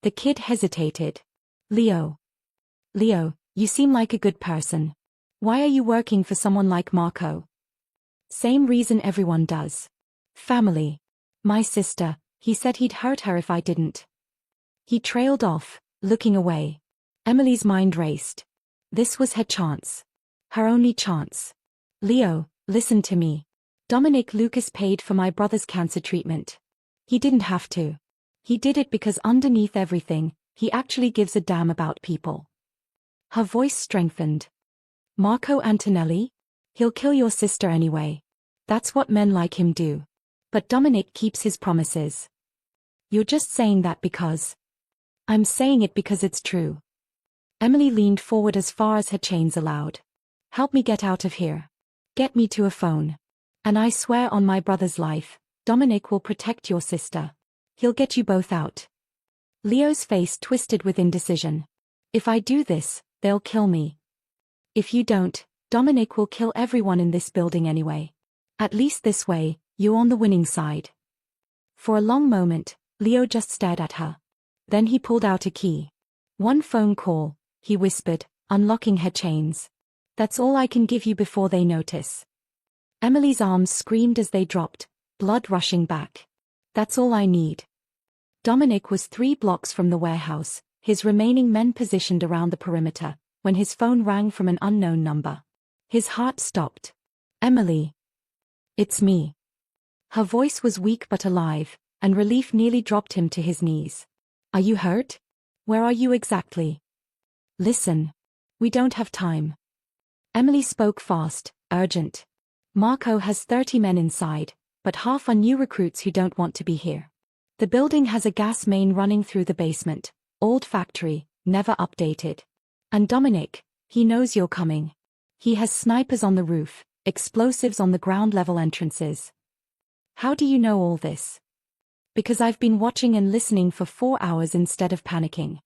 The kid hesitated. "Leo." "Leo, you seem like a good person. Why are you working for someone like Marco?" "Same reason everyone does. Family. My sister, he said he'd hurt her if I didn't." He trailed off, looking away. Emily's mind raced. This was her chance. Her only chance. "Leo, listen to me. Dominic Lucas paid for my brother's cancer treatment. He didn't have to. He did it because underneath everything, he actually gives a damn about people." Her voice strengthened. "Marco Antonelli? He'll kill your sister anyway. That's what men like him do. But Dominic keeps his promises." "You're just saying that because—" "I'm saying it because it's true." Emily leaned forward as far as her chains allowed. "Help me get out of here. Get me to a phone. And I swear on my brother's life, Dominic will protect your sister. He'll get you both out." Leo's face twisted with indecision. "If I do this, they'll kill me. If you don't, Dominic will kill everyone in this building anyway. At least this way, you're on the winning side." For a long moment, Leo just stared at her. Then he pulled out a key. "One phone call," he whispered, unlocking her chains. "That's all I can give you before they notice." Emily's arms screamed as they dropped, blood rushing back. That's all I need. Dominic was 3 blocks from the warehouse, his remaining men positioned around the perimeter, when his phone rang from an unknown number. His heart stopped. Emily. It's me. Her voice was weak but alive, and relief nearly dropped him to his knees. Are you hurt? Where are you exactly? Listen. We don't have time. Emily spoke fast, urgent. Marco has 30 men inside, but half are new recruits who don't want to be here. The building has a gas main running through the basement, old factory, never updated. And Dominic, he knows you're coming. He has snipers on the roof, explosives on the ground-level entrances. How do you know all this? Because I've been watching and listening for 4 hours instead of panicking.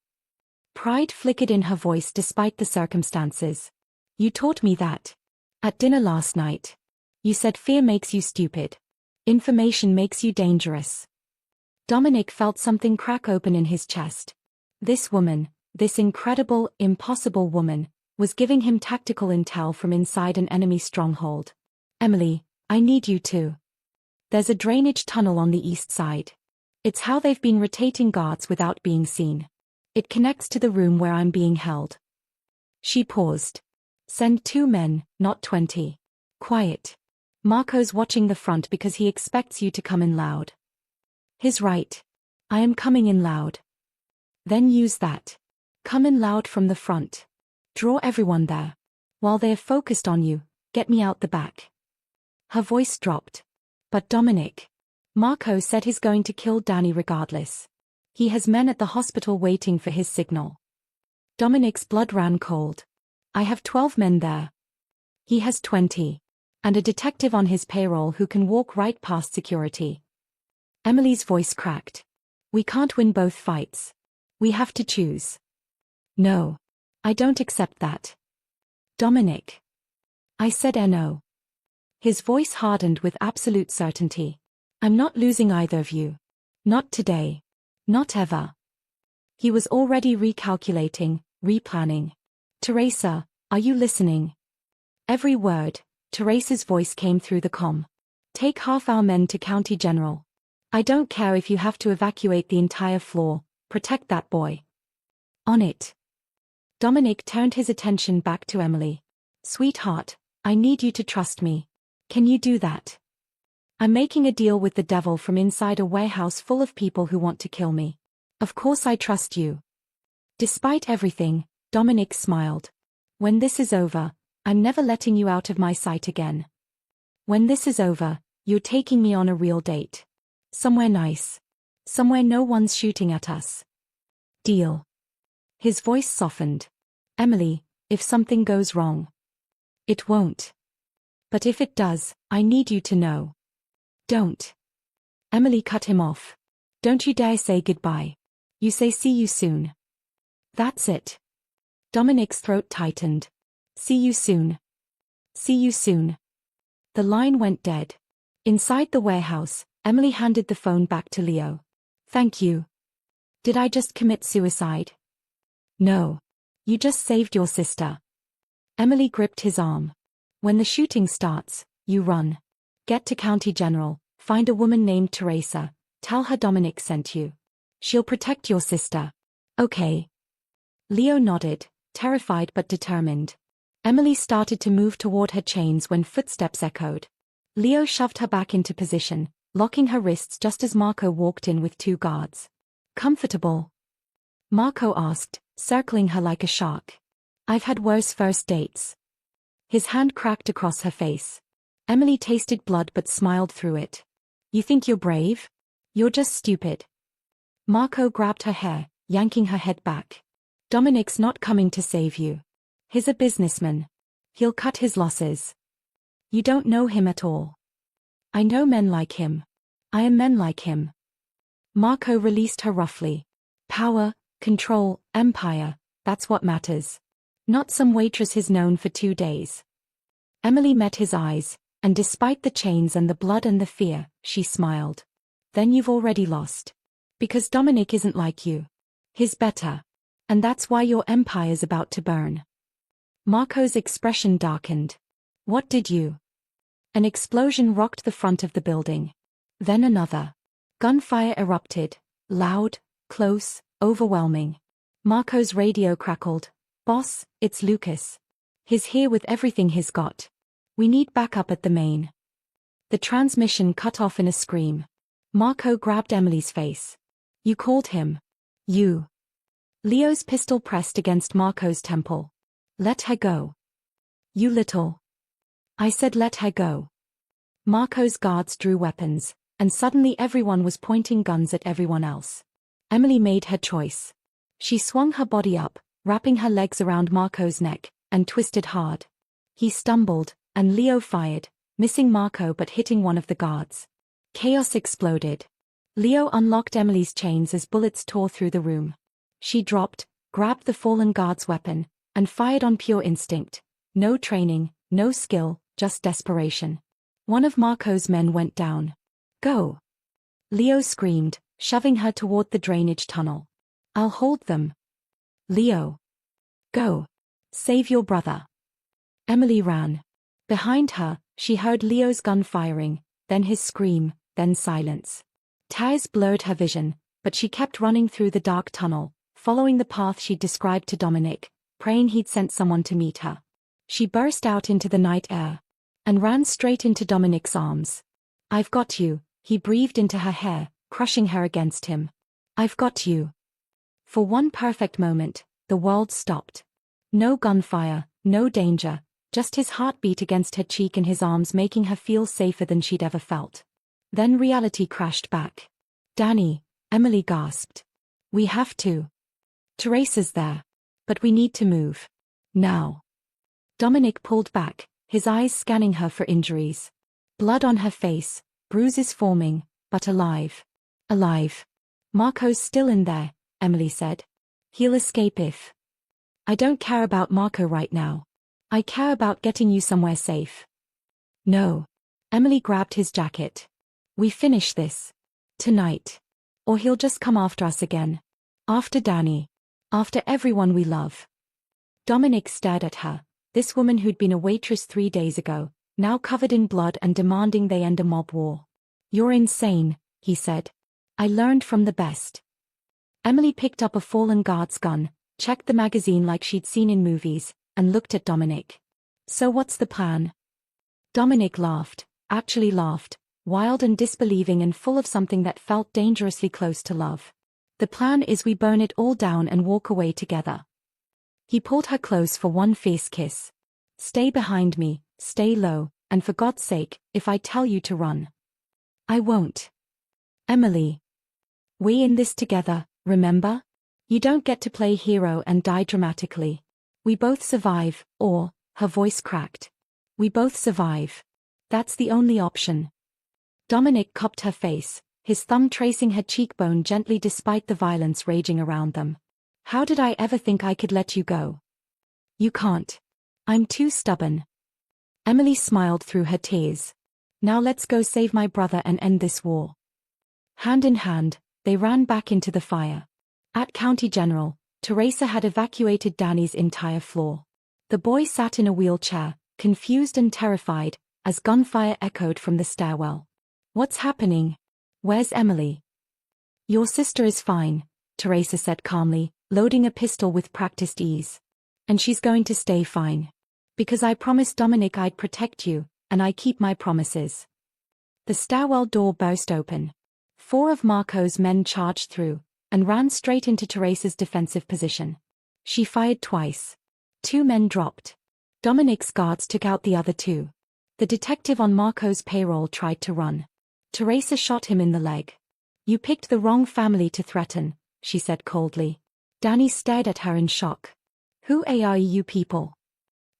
Pride flickered in her voice despite the circumstances. You taught me that. At dinner last night. You said fear makes you stupid. Information makes you dangerous. Dominic felt something crack open in his chest. This woman, this incredible, impossible woman, was giving him tactical intel from inside an enemy stronghold. Emily, I need you to. There's a drainage tunnel on the east side. It's how they've been rotating guards without being seen. It connects to the room where I'm being held. She paused. Send 2 men, not 20. Quiet. Marco's watching the front because he expects you to come in loud. He's right. I am coming in loud. Then use that. Come in loud from the front. Draw everyone there. While they are focused on you, get me out the back. Her voice dropped. But Dominic. Marco said he's going to kill Danny regardless. He has men at the hospital waiting for his signal. Dominic's blood ran cold. I have 12 men there. He has 20. And a detective on his payroll who can walk right past security. Emily's voice cracked. We can't win both fights. We have to choose. No. I don't accept that. Dominic. I said no. His voice hardened with absolute certainty. I'm not losing either of you. Not today. Not ever. He was already recalculating, replanning. Teresa, are you listening? Every word. Teresa's voice came through the comm. Take half our men to County General. I don't care if you have to evacuate the entire floor, protect that boy. On it. Dominic turned his attention back to Emily. Sweetheart, I need you to trust me. Can you do that? I'm making a deal with the devil from inside a warehouse full of people who want to kill me. Of course I trust you. Despite everything, Dominic smiled. When this is over, I'm never letting you out of my sight again. When this is over, you're taking me on a real date. Somewhere nice. Somewhere no one's shooting at us. Deal. His voice softened. Emily, if something goes wrong. It won't. But if it does, I need you to know. Don't. Emily cut him off. Don't you dare say goodbye. You say see you soon. That's it. Dominic's throat tightened. See you soon. See you soon. The line went dead. Inside the warehouse, Emily handed the phone back to Leo. Thank you. Did I just commit suicide? No. You just saved your sister. Emily gripped his arm. When the shooting starts, you run. Get to County General, find a woman named Teresa, tell her Dominic sent you. She'll protect your sister. Okay. Leo nodded, terrified but determined. Emily started to move toward her chains when footsteps echoed. Leo shoved her back into position, locking her wrists just as Marco walked in with 2 guards. Comfortable? Marco asked, circling her like a shark. I've had worse first dates. His hand cracked across her face. Emily tasted blood but smiled through it. You think you're brave? You're just stupid. Marco grabbed her hair, yanking her head back. Dominic's not coming to save you. He's a businessman. He'll cut his losses. You don't know him at all. I know men like him. I am men like him. Marco released her roughly. Power, control, empire, that's what matters. Not some waitress he's known for 2 days. Emily met his eyes, and despite the chains and the blood and the fear, she smiled. Then you've already lost. Because Dominic isn't like you. He's better. And that's why your empire's about to burn. Marco's expression darkened. What did you? An explosion rocked the front of the building. Then another. Gunfire erupted. Loud, close, overwhelming. Marco's radio crackled. "Boss, it's Lucas. He's here with everything he's got. We need backup at the main." The transmission cut off in a scream. Marco grabbed Emily's face. "You called him. You." Leo's pistol pressed against Marco's temple. "Let her go. You little." "I said let her go." Marco's guards drew weapons, and suddenly everyone was pointing guns at everyone else. Emily made her choice. She swung her body up, wrapping her legs around Marco's neck, and twisted hard. He stumbled, and Leo fired, missing Marco but hitting one of the guards. Chaos exploded. Leo unlocked Emily's chains as bullets tore through the room. She dropped, grabbed the fallen guard's weapon, and fired on pure instinct. No training, no skill, just desperation. One of Marco's men went down. "Go!" Leo screamed, shoving her toward the drainage tunnel. "I'll hold them." "Leo! Go! Save your brother." Emily ran. Behind her, she heard Leo's gun firing, then his scream, then silence. Tears blurred her vision, but she kept running through the dark tunnel, following the path she'd described to Dominic, praying he'd sent someone to meet her. She burst out into the night air and ran straight into Dominic's arms. "I've got you," he breathed into her hair, crushing her against him. "I've got you." For one perfect moment, the world stopped. No gunfire, no danger, just his heartbeat against her cheek and his arms making her feel safer than she'd ever felt. Then reality crashed back. "Danny," Emily gasped. "We have to. Teresa's there. But we need to move. Now." Dominic pulled back, his eyes scanning her for injuries. Blood on her face, bruises forming, but alive. "Alive. Marco's still in there," Emily said. "He'll escape if." "I don't care about Marco right now. I care about getting you somewhere safe." "No." Emily grabbed his jacket. "We finish this. Tonight. Or he'll just come after us again. After Danny. After everyone we love." Dominic stared at her, this woman who'd been a waitress 3 days ago, now covered in blood and demanding they end a mob war. "You're insane," he said. "I learned from the best." Emily picked up a fallen guard's gun, checked the magazine like she'd seen in movies, and looked at Dominic. "So what's the plan?" Dominic laughed, actually laughed, wild and disbelieving and full of something that felt dangerously close to love. "The plan is we burn it all down and walk away together." He pulled her close for one fierce kiss. "Stay behind me, stay low, and for God's sake, if I tell you to run." "I won't." "Emily. We in this together, remember? You don't get to play hero and die dramatically. We both survive, or," her voice cracked. "We both survive. That's the only option." Dominic cupped her face, his thumb tracing her cheekbone gently despite the violence raging around them. "How did I ever think I could let you go?" "You can't. I'm too stubborn." Emily smiled through her tears. "Now let's go save my brother and end this war." Hand in hand, they ran back into the fire. At County General, Teresa had evacuated Danny's entire floor. The boy sat in a wheelchair, confused and terrified, as gunfire echoed from the stairwell. "What's happening? Where's Emily?" "Your sister is fine," Teresa said calmly, loading a pistol with practiced ease. "And she's going to stay fine. Because I promised Dominic I'd protect you, and I keep my promises." The stairwell door burst open. 4 of Marco's men charged through, and ran straight into Teresa's defensive position. She fired twice. 2 men dropped. Dominic's guards took out the other 2. The detective on Marco's payroll tried to run. Teresa shot him in the leg. "You picked the wrong family to threaten," she said coldly. Danny stared at her in shock. "Who are you people?"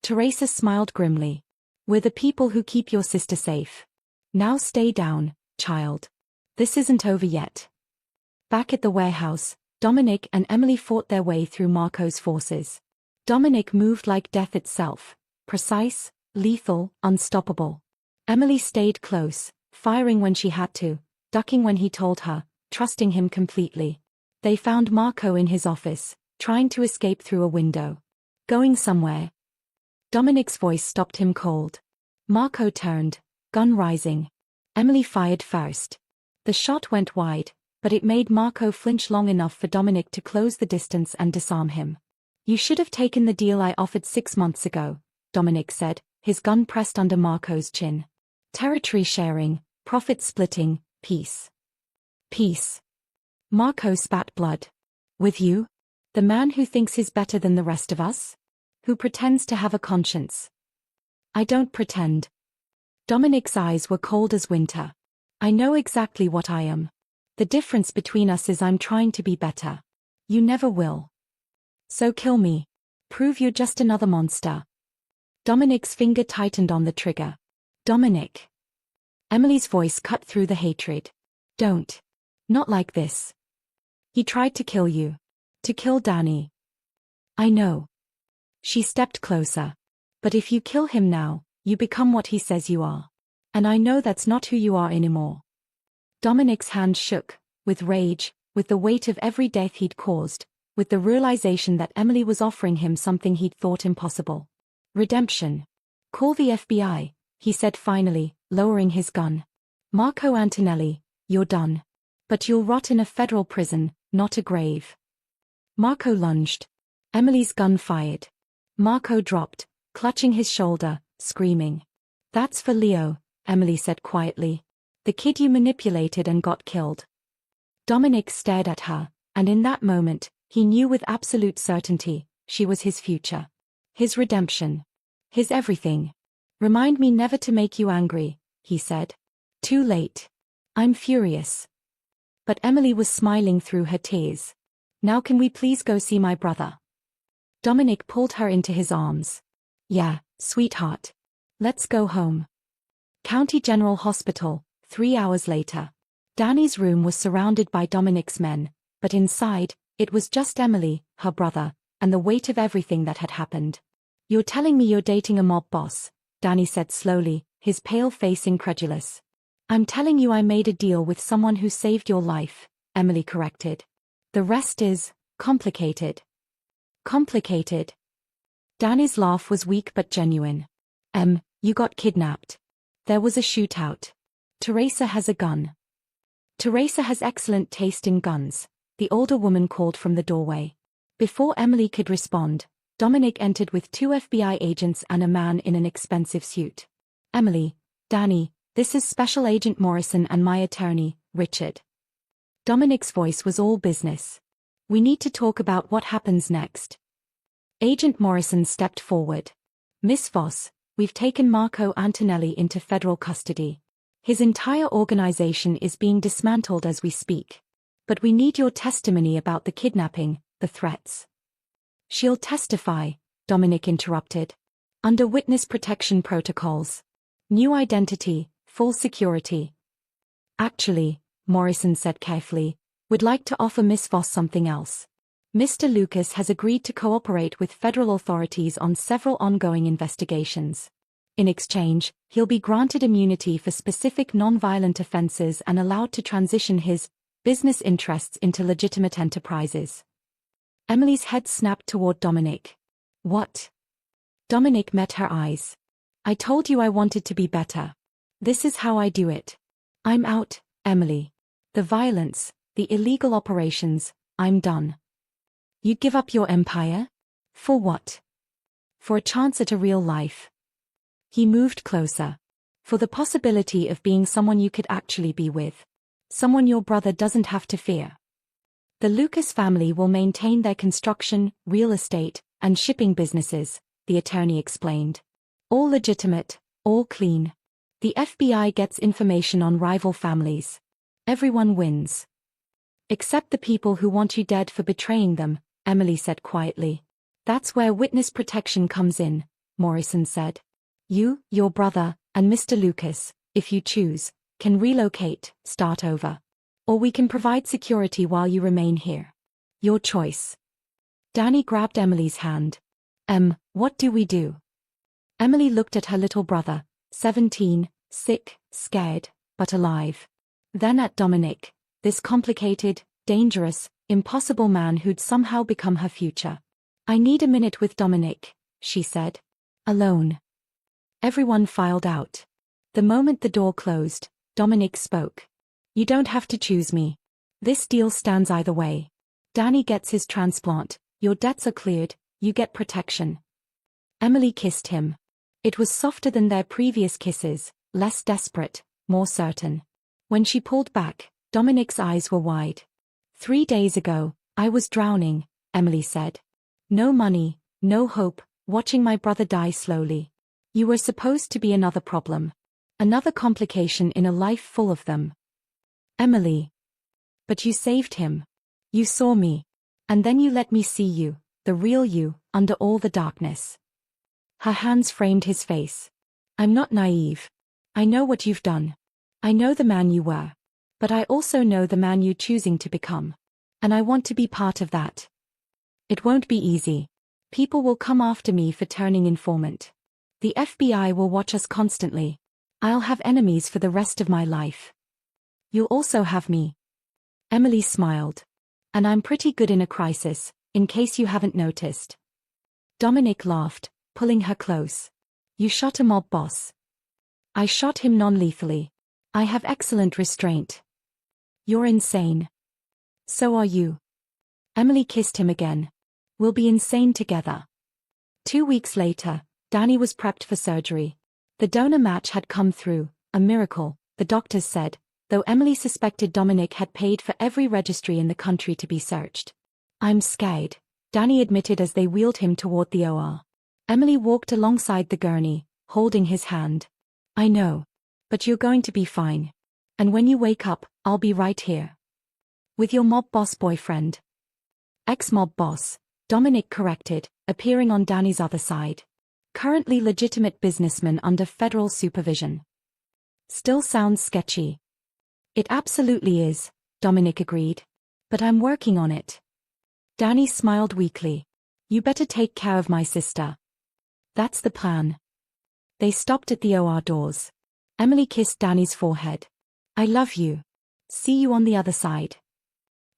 Teresa smiled grimly. "We're the people who keep your sister safe. Now stay down, child. This isn't over yet." Back at the warehouse, Dominic and Emily fought their way through Marco's forces. Dominic moved like death itself, precise, lethal, unstoppable. Emily stayed close, firing when she had to, ducking when he told her, trusting him completely. They found Marco in his office, trying to escape through a window. "Going somewhere?" Dominic's voice stopped him cold. Marco turned, gun rising. Emily fired first. The shot went wide, but it made Marco flinch long enough for Dominic to close the distance and disarm him. You should have taken the deal I offered 6 months ago, Dominic said, his gun pressed under Marco's chin. Territory sharing, profit splitting, peace. Peace. Marco spat blood. With you? The man who thinks he's better than the rest of us? Who pretends to have a conscience? I don't pretend. Dominic's eyes were cold as winter. I know exactly what I am. The difference between us is I'm trying to be better. You never will. So kill me. Prove you're just another monster. Dominic's finger tightened on the trigger. Dominic. Emily's voice cut through the hatred. Don't. Not like this. He tried to kill you. To kill Danny. I know. She stepped closer. But if you kill him now, you become what he says you are. And I know that's not who you are anymore. Dominic's hand shook, with rage, with the weight of every death he'd caused, with the realization that Emily was offering him something he'd thought impossible. Redemption. Call the FBI, he said finally, lowering his gun. Marco Antonelli, you're done. But you'll rot in a federal prison, not a grave. Marco lunged. Emily's gun fired. Marco dropped, clutching his shoulder, screaming. That's for Leo, Emily said quietly. The kid you manipulated and got killed. Dominic stared at her, and in that moment, he knew with absolute certainty, she was his future. His redemption. His everything. Remind me never to make you angry, he said. Too late. I'm furious. But Emily was smiling through her tears. Now can we please go see my brother? Dominic pulled her into his arms. Yeah, sweetheart. Let's go home. County General Hospital, 3 hours later. Danny's room was surrounded by Dominic's men, but inside, it was just Emily, her brother, and the weight of everything that had happened. You're telling me you're dating a mob boss, Danny said slowly, his pale face incredulous. I'm telling you I made a deal with someone who saved your life, Emily corrected. The rest is complicated. Complicated. Danny's laugh was weak but genuine. You got kidnapped. There was a shootout. Teresa has a gun. Teresa has excellent taste in guns, the older woman called from the doorway. Before Emily could respond, Dominic entered with 2 FBI agents and a man in an expensive suit. Emily, Danny, this is Special Agent Morrison and my attorney, Richard. Dominic's voice was all business. We need to talk about what happens next. Agent Morrison stepped forward. Miss Voss, we've taken Marco Antonelli into federal custody. His entire organization is being dismantled as we speak. But we need your testimony about the kidnapping, the threats. She'll testify, Dominic interrupted. Under witness protection protocols. New identity, full security. Actually, Morrison said carefully, we'd like to offer Miss Voss something else. Mr. Lucas has agreed to cooperate with federal authorities on several ongoing investigations. In exchange, he'll be granted immunity for specific non-violent offenses and allowed to transition his business interests into legitimate enterprises. Emily's head snapped toward Dominic. What? Dominic met her eyes. I told you I wanted to be better. This is how I do it. I'm out, Emily. The violence, the illegal operations, I'm done. You'd give up your empire? For what? For a chance at a real life. He moved closer. For the possibility of being someone you could actually be with. Someone your brother doesn't have to fear. The Lucas family will maintain their construction, real estate, and shipping businesses, the attorney explained. All legitimate, all clean. The FBI gets information on rival families. Everyone wins. Except the people who want you dead for betraying them, Emily said quietly. That's where witness protection comes in, Morrison said. You, your brother, and Mr. Lucas, if you choose, can relocate, start over. Or we can provide security while you remain here. Your choice. Danny grabbed Emily's hand. What do we do? Emily looked at her little brother, 17, sick, scared, but alive. Then at Dominic, this complicated, dangerous, impossible man who'd somehow become her future. I need a minute with Dominic, she said. Alone. Everyone filed out. The moment the door closed, Dominic spoke. You don't have to choose me. This deal stands either way. Danny gets his transplant, your debts are cleared, you get protection. Emily kissed him. It was softer than their previous kisses, less desperate, more certain. When she pulled back, Dominic's eyes were wide. 3 days ago, I was drowning, Emily said. No money, no hope, watching my brother die slowly. You were supposed to be another problem. Another complication in a life full of them. Emily. But you saved him. You saw me. And then you let me see you, the real you, under all the darkness. Her hands framed his face. I'm not naive. I know what you've done. I know the man you were. But I also know the man you're choosing to become. And I want to be part of that. It won't be easy. People will come after me for turning informant. The FBI will watch us constantly. I'll have enemies for the rest of my life. You'll also have me. Emily smiled. And I'm pretty good in a crisis, in case you haven't noticed. Dominic laughed, pulling her close. You shot a mob boss. I shot him non-lethally. I have excellent restraint. You're insane. So are you. Emily kissed him again. We'll be insane together. 2 weeks later, Danny was prepped for surgery. The donor match had come through, a miracle, the doctors said, though Emily suspected Dominic had paid for every registry in the country to be searched. I'm scared, Danny admitted as they wheeled him toward the OR. Emily walked alongside the gurney, holding his hand. I know. But you're going to be fine. And when you wake up, I'll be right here. With your mob boss boyfriend. Ex-mob boss, Dominic corrected, appearing on Danny's other side. Currently legitimate businessman under federal supervision. Still sounds sketchy. It absolutely is, Dominic agreed. But I'm working on it. Danny smiled weakly. You better take care of my sister. That's the plan. They stopped at the OR doors. Emily kissed Danny's forehead. I love you. See you on the other side.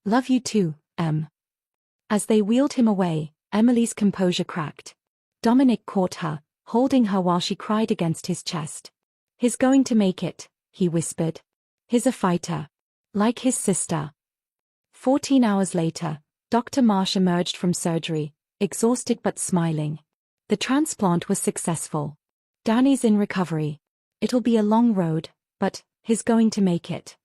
Love you too, Em. As they wheeled him away, Emily's composure cracked. Dominic caught her, holding her while she cried against his chest. He's going to make it, he whispered. He's a fighter. Like his sister. 14 hours later, Dr. Marsh emerged from surgery, exhausted but smiling. The transplant was successful. Danny's in recovery. It'll be a long road, but he's going to make it.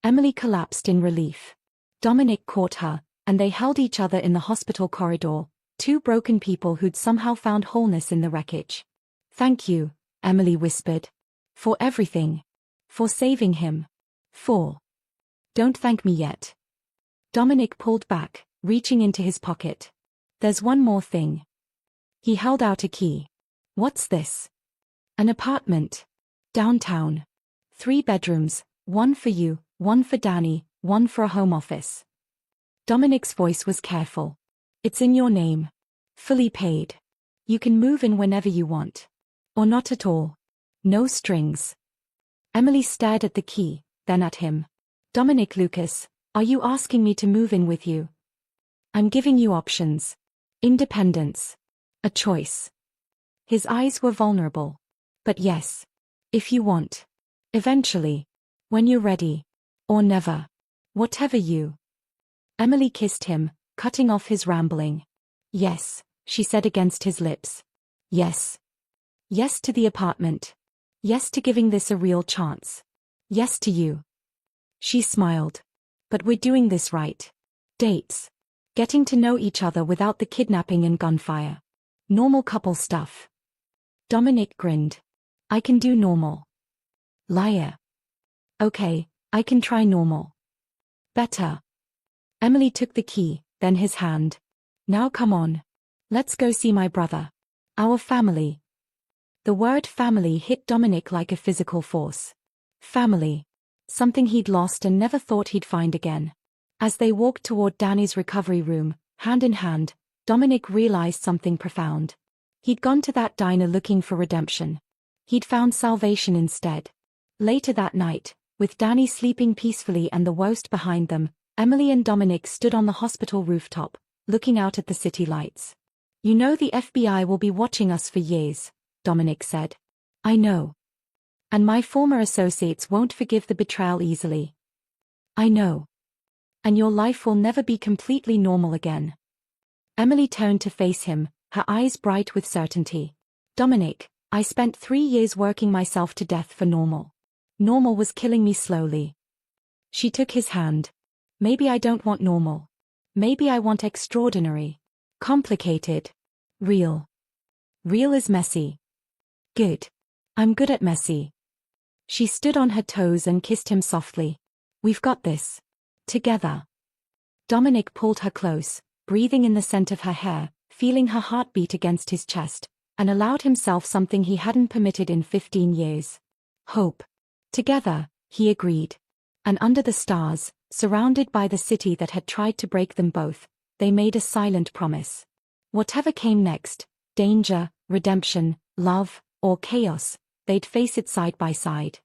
Emily collapsed in relief. Dominic caught her, and they held each other in the hospital corridor, two broken people who'd somehow found wholeness in the wreckage. Thank you, Emily whispered. For everything. For saving him. Don't thank me yet. Dominic pulled back, reaching into his pocket. There's one more thing. He held out a key. What's this? An apartment. Downtown. 3 bedrooms, one for you, one for Danny, one for a home office. Dominic's voice was careful. It's in your name. Fully paid. You can move in whenever you want. Or not at all. No strings. Emily stared at the key, then at him. Dominic Lucas, are you asking me to move in with you? I'm giving you options. Independence. A choice. His eyes were vulnerable. But yes. If you want. Eventually. When you're ready. Or never. Whatever you. Emily kissed him, cutting off his rambling. Yes, she said against his lips. Yes. Yes to the apartment. Yes to giving this a real chance. Yes to you. She smiled. But we're doing this right. Dates. Getting to know each other without the kidnapping and gunfire. Normal couple stuff. Dominic grinned. I can do normal. Liar. Okay, I can try normal. Better. Emily took the key, then his hand. Now come on. Let's go see my brother. Our family. The word family hit Dominic like a physical force. Family. Something he'd lost and never thought he'd find again. As they walked toward Danny's recovery room, hand in hand, Dominic realized something profound. He'd gone to that diner looking for redemption. He'd found salvation instead. Later that night, with Danny sleeping peacefully and the worst behind them, Emily and Dominic stood on the hospital rooftop, looking out at the city lights. You know the FBI will be watching us for years, Dominic said. I know. And my former associates won't forgive the betrayal easily. I know. And your life will never be completely normal again. Emily turned to face him, her eyes bright with certainty. Dominic, I spent 3 years working myself to death for normal. Normal was killing me slowly. She took his hand. Maybe I don't want normal. Maybe I want extraordinary. Complicated. Real. Real is messy. Good. I'm good at messy. She stood on her toes and kissed him softly. We've got this. Together. Dominic pulled her close, breathing in the scent of her hair, feeling her heartbeat against his chest, and allowed himself something he hadn't permitted in 15 years. Hope. Together, he agreed. And under the stars, surrounded by the city that had tried to break them both, they made a silent promise. Whatever came next, danger, redemption, love, or chaos, they'd face it side by side.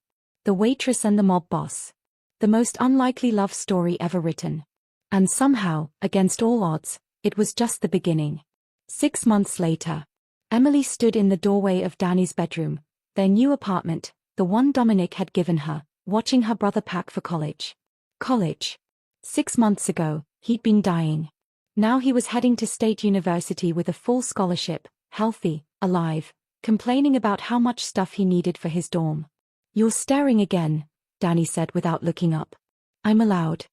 The waitress and the mob boss. The most unlikely love story ever written. And somehow, against all odds, it was just the beginning. 6 months later, Emily stood in the doorway of Danny's bedroom, their new apartment, the one Dominic had given her, watching her brother pack for college. College. 6 months ago, he'd been dying. Now he was heading to State University with a full scholarship, healthy, alive, complaining about how much stuff he needed for his dorm. You're staring again, Danny said without looking up. I'm allowed.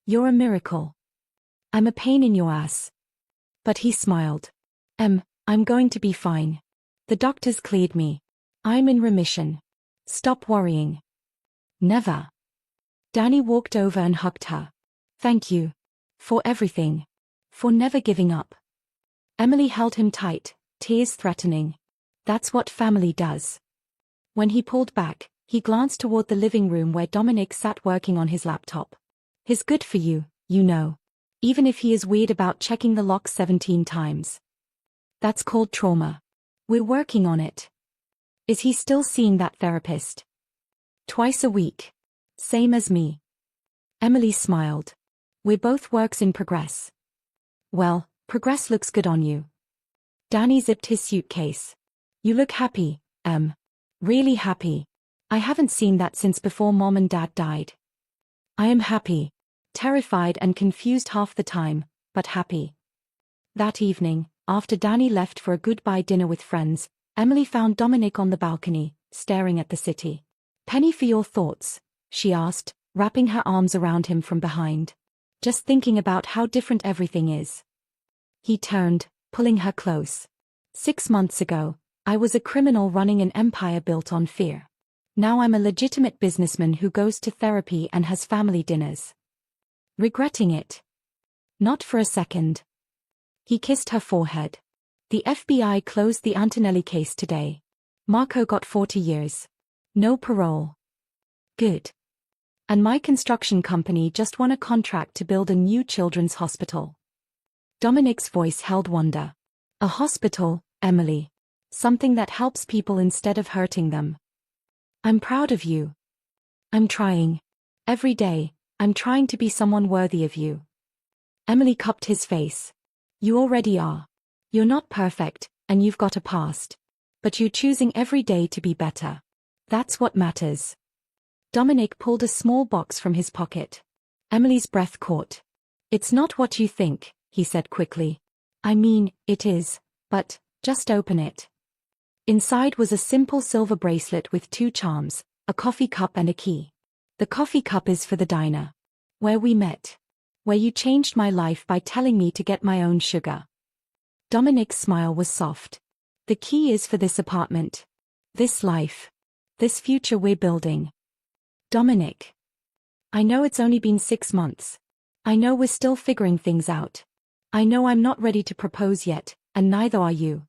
You're a miracle. I'm a pain in your ass. But he smiled. I'm going to be fine. The doctors cleared me. I'm in remission. Stop worrying. Never. Danny walked over and hugged her. Thank you. For everything. For never giving up. Emily held him tight, tears threatening. That's what family does. When he pulled back, he glanced toward the living room where Dominic sat working on his laptop. He's good for you, you know. Even if he is weird about checking the lock 17 times. That's called trauma. We're working on it. Is he still seeing that therapist? Twice a week. Same as me. Emily smiled. We're both works in progress. Well, progress looks good on you. Danny zipped his suitcase. You look happy, really happy. I haven't seen that since before Mom and Dad died. I am happy. Terrified and confused half the time, but happy. That evening, after Danny left for a goodbye dinner with friends, Emily found Dominic on the balcony, staring at the city. Penny for your thoughts, she asked, wrapping her arms around him from behind. Just thinking about how different everything is. He turned, pulling her close. 6 months ago, I was a criminal running an empire built on fear. Now I'm a legitimate businessman who goes to therapy and has family dinners. Regretting it? Not for a second. He kissed her forehead. The FBI closed the Antonelli case today. Marco got 40 years. No parole. Good. And my construction company just won a contract to build a new children's hospital. Dominic's voice held wonder. A hospital, Emily. Something that helps people instead of hurting them. I'm proud of you. I'm trying. Every day, I'm trying to be someone worthy of you. Emily cupped his face. You already are. You're not perfect, and you've got a past. But you're choosing every day to be better. That's what matters. Dominic pulled a small box from his pocket. Emily's breath caught. It's not what you think, he said quickly. I mean, it is, but, just open it. Inside was a simple silver bracelet with 2 charms, a coffee cup and a key. The coffee cup is for the diner. Where we met. Where you changed my life by telling me to get my own sugar. Dominic's smile was soft. The key is for this apartment. This life. This future we're building. Dominic. I know it's only been 6 months. I know we're still figuring things out. I know I'm not ready to propose yet, and neither are you.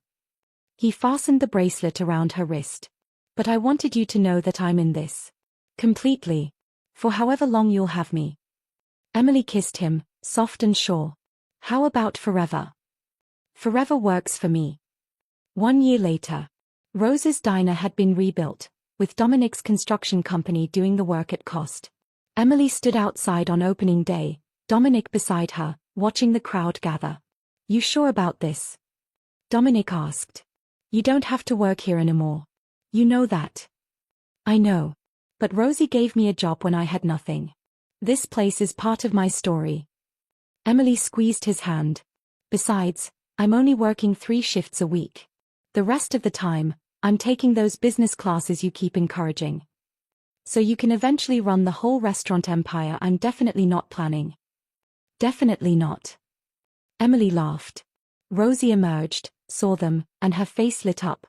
He fastened the bracelet around her wrist. But I wanted you to know that I'm in this. Completely. For however long you'll have me. Emily kissed him, soft and sure. How about forever? Forever works for me. 1 year later. Rose's diner had been rebuilt, with Dominic's construction company doing the work at cost. Emily stood outside on opening day, Dominic beside her, watching the crowd gather. You sure about this? Dominic asked. You don't have to work here anymore. You know that. I know. But Rosie gave me a job when I had nothing. This place is part of my story. Emily squeezed his hand. Besides, I'm only working 3 shifts a week. The rest of the time, I'm taking those business classes you keep encouraging. So you can eventually run the whole restaurant empire I'm definitely not planning. Definitely not. Emily laughed. Rosie emerged, saw them, and her face lit up.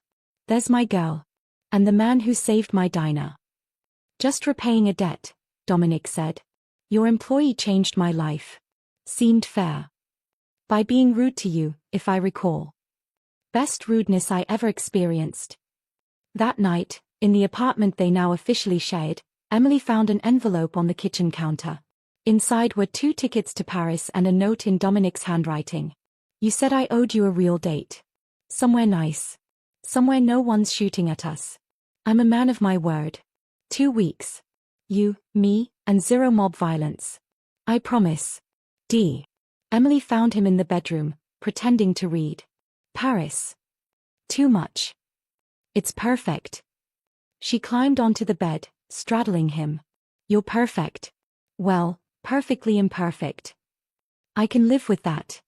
There's my girl. And the man who saved my diner. Just repaying a debt, Dominic said. Your employee changed my life. Seemed fair. By being rude to you, if I recall. Best rudeness I ever experienced. That night, in the apartment they now officially shared, Emily found an envelope on the kitchen counter. Inside were 2 tickets to Paris and a note in Dominic's handwriting. You said I owed you a real date. Somewhere nice. Somewhere no one's shooting at us. I'm a man of my word. 2 weeks. You, me, and 0 mob violence. I promise. D. Emily found him in the bedroom, pretending to read. Paris. Too much. It's perfect. She climbed onto the bed, straddling him. You're perfect. Well, perfectly imperfect. I can live with that.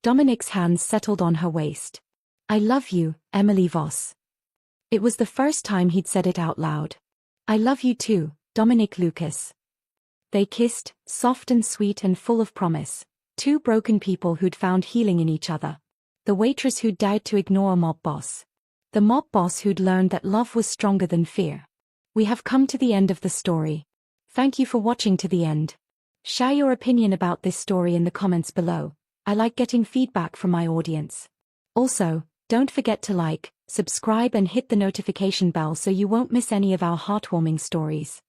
Dominic's hands settled on her waist. I love you, Emily Voss. It was the first time he'd said it out loud. I love you too, Dominic Lucas. They kissed, soft and sweet and full of promise. 2 broken people who'd found healing in each other. The waitress who'd dared to ignore a mob boss. The mob boss who'd learned that love was stronger than fear. We have come to the end of the story. Thank you for watching to the end. Share your opinion about this story in the comments below. I like getting feedback from my audience. Also, don't forget to like, subscribe and hit the notification bell so you won't miss any of our heartwarming stories.